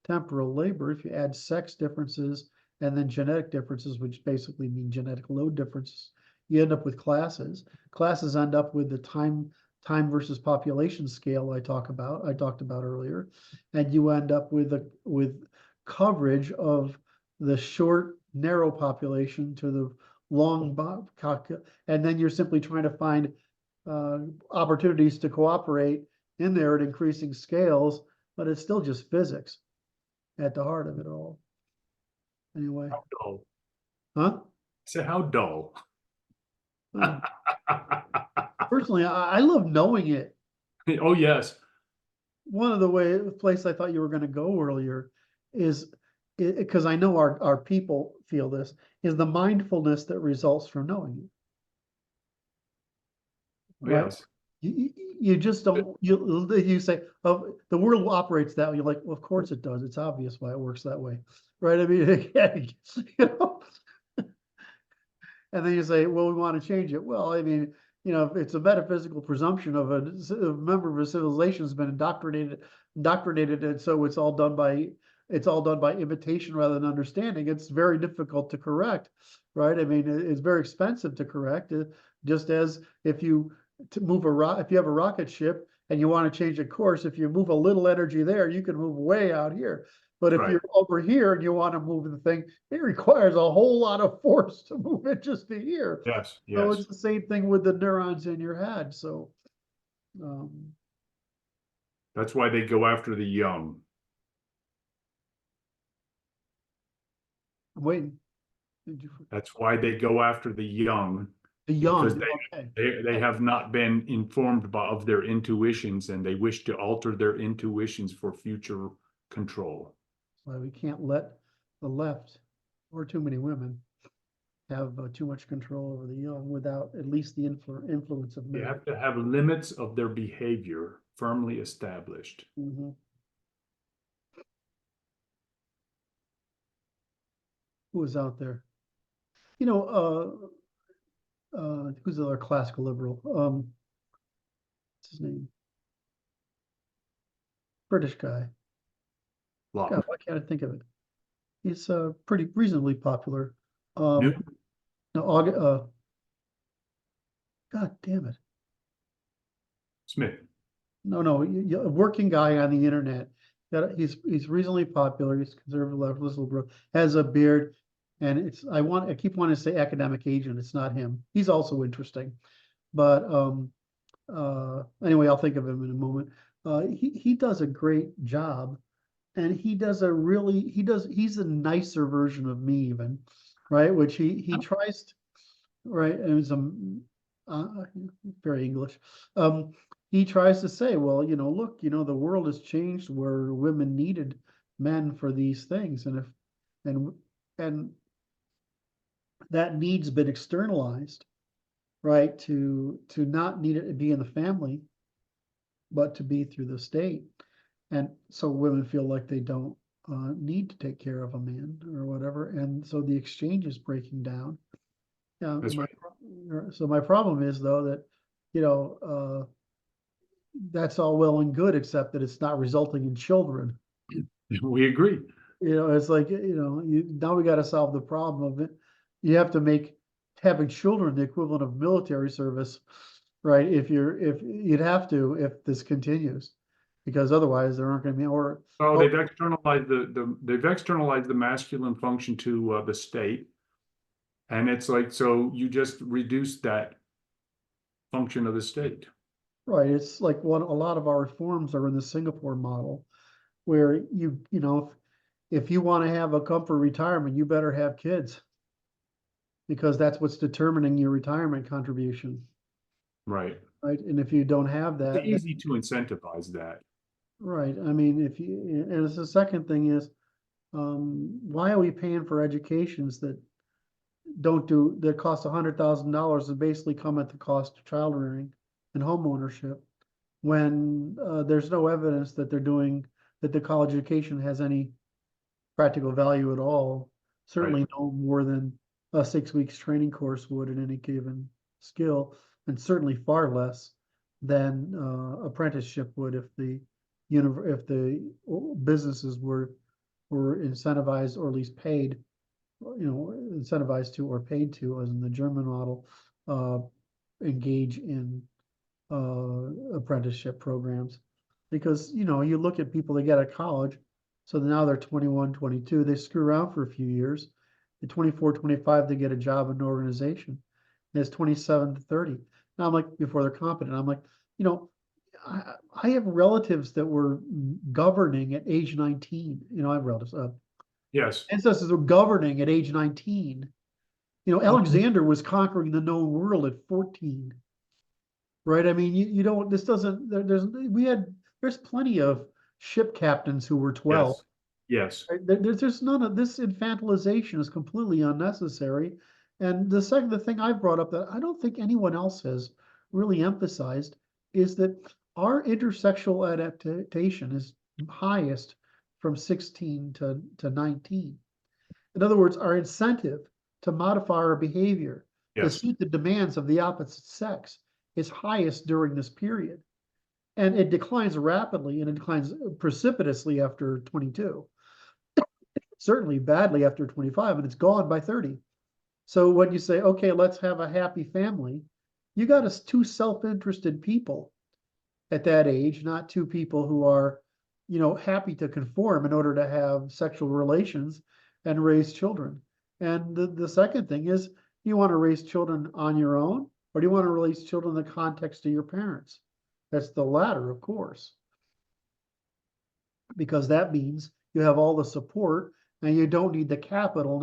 temporal labor. If you add sex differences and then genetic differences, which basically mean genetic load differences, you end up with classes. Classes end up with the time versus population scale I talked about earlier, and you end up with coverage of the short, narrow population to the long, and then you're simply trying to find opportunities to cooperate in there at increasing scales, but it's still just physics at the heart of it all. Anyway. How dull. Huh? So how dull. Personally, I love knowing it. Oh, yes. One of the place I thought you were going to go earlier is, because I know our people feel this, is the mindfulness that results from knowing it. Right? Yes. You just don't, you say, oh, the world operates that way. You're like, well, of course it does. It's obvious why it works that way. Right? I mean, and then you say, well, we want to change it. Well, I mean, if it's a metaphysical presumption of a member of a civilization has been indoctrinated, and so it's all done by imitation rather than understanding. It's very difficult to correct, right? I mean, it's very expensive to correct. Just as if you if you have a rocket ship and you want to change a course, if you move a little energy there, you can move way out here. But if you're over here and you want to move the thing, it requires a whole lot of force to move it just to here. Yes, yes. So it's the same thing with the neurons in your head. So that's why they go after the young. I'm waiting. That's why they go after the young. The young. Because they have not been informed of their intuitions, and they wish to alter their intuitions for future control. Why we can't let the left or too many women have too much control over the young without at least the influence of men. They have to have limits of their behavior firmly established. Mm-hmm. Who was out there? Who's the other classical liberal? What's his name? British guy. God, why can't I think of it? He's pretty reasonably popular. God damn it. Smith. No, a working guy on the internet. He's reasonably popular. He's conservative, leftist, liberal, has a beard. And I keep wanting to say academic agent. It's not him. He's also interesting. But anyway, I'll think of him in a moment. He does a great job, and he's a nicer version of me even, right? Which he tries to, right? And it's very English. He tries to say, well, look, the world has changed where women needed men for these things, and that need's been externalized, right? To not need it to be in the family, but to be through the state. And so women feel like they don't need to take care of a man or whatever. And so the exchange is breaking down. That's right. So my problem is, though, that, that's all well and good, except that it's not resulting in children. We agree. It's like, now we got to solve the problem of it. You have to make having children the equivalent of military service, right? If you'd have to, if this continues, because otherwise there aren't going to be, They've externalized they've externalized the masculine function to the state. And it's like, so you just reduce that function of the state. right. It's like a lot of our reforms are in the Singapore model, where if you want to have a comfort retirement, you better have kids, because that's what's determining your retirement contribution. Right. Right. And if you don't have that, It's easy to incentivize that. right. I mean, and it's the second thing is, why are we paying for educations that cost $100,000 to basically come at the cost of child rearing and home ownership, when there's no evidence that the college education has any practical value at all. Certainly Right. no more than a 6 weeks training course would in any given skill, and certainly far less than apprenticeship would if the businesses were incentivized, or at least paid, incentivized to or paid to, as in the German model, engage in apprenticeship programs. Because you look at people that get out of college, so now they're 21, 22, they screw around for a few years. At 24, 25, they get a job in an organization. And it's 27 to 30. Now I'm like, before they're competent, I'm like, I have relatives that were governing at age 19. I have relatives, Yes. ancestors were governing at age 19. Alexander was conquering the known world at 14. Right? I mean, you don't, this doesn't, there's plenty of ship captains who were 12. Yes. Right? There's none of this. Infantilization is completely unnecessary. And the thing I brought up that I don't think anyone else has really emphasized is that our intersexual adaptation is highest from 16 to 19. In other words, our incentive to modify our behavior to Yes. suit the demands of the opposite sex is highest during this period. And it declines rapidly, and it declines precipitously after 22. Certainly badly after 25, and it's gone by 30. So when you say, okay, let's have a happy family, you got two self-interested people at that age, not two people who are, happy to conform in order to have sexual relations and raise children. And the second thing is, you want to raise children on your own, or do you want to raise children in the context of your parents? That's the latter, of course, because that means you have all the support and you don't need the capital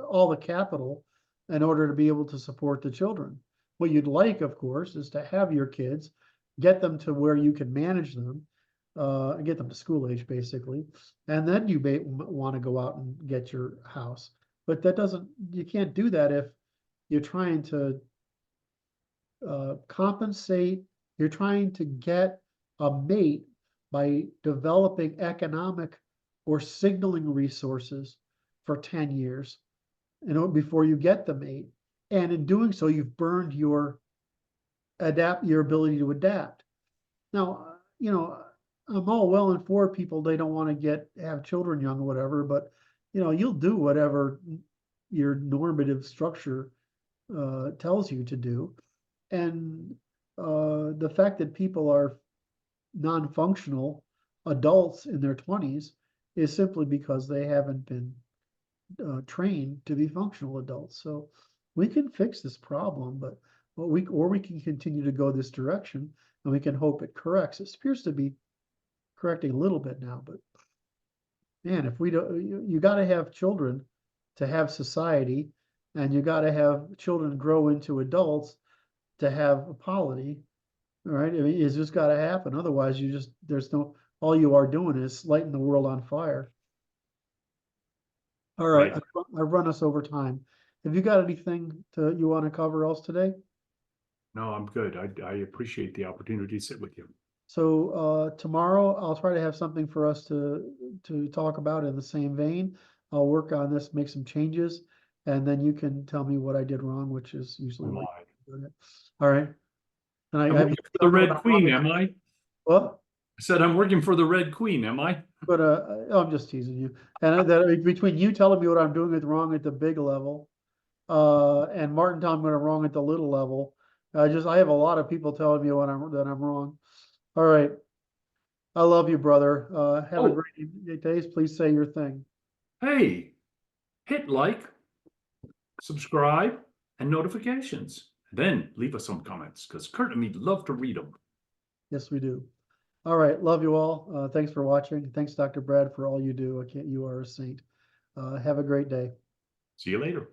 all the capital in order to be able to support the children. What you'd like, of course, is to have your kids, get them to where you can manage them, get them to school age, basically, and then you may want to go out and get your house. But you can't do that if you're trying to compensate, you're trying to get a mate by developing economic or signaling resources for 10 years, before you get the mate. And in doing so, you've burned your ability to adapt. Now, I'm all well and for people, they don't want to have children young or whatever, but you'll do whatever your normative structure tells you to do. And the fact that people are non-functional adults in their 20s is simply because they haven't been trained to be functional adults. So we can fix this problem, but we can continue to go this direction, and we can hope it corrects. It appears to be correcting a little bit now, but man, if we don't, you got to have children to have society, and you got to have children grow into adults to have a polity. All right, I mean, it's just got to happen. Otherwise, all you are doing is lighting the world on fire. All right, Right. I've run us over time. Have you got anything you want to cover else today? No, I'm good. I appreciate the opportunity to sit with you. So tomorrow I'll try to have something for us to talk about in the same vein. I'll work on this, make some changes, and then you can tell me what I did wrong, which is usually what you do. All right. And I'm I working for the Red Queen, am I? What? I said I'm working for the Red Queen, am I? But I'm just teasing you. And that between you telling me what I'm doing is wrong at the big level, and Martin telling me what I'm wrong at the little level, I have a lot of people telling me that I'm wrong. All right. I love you, brother. Have a great day. Please say your thing. Hey, hit like, subscribe, and notifications. Then leave us some comments, because Curt and me love to read them. Yes, we do. All right. Love you all. Thanks for watching. Thanks, Dr. Brad, for all you do. You are a saint. Have a great day. See you later.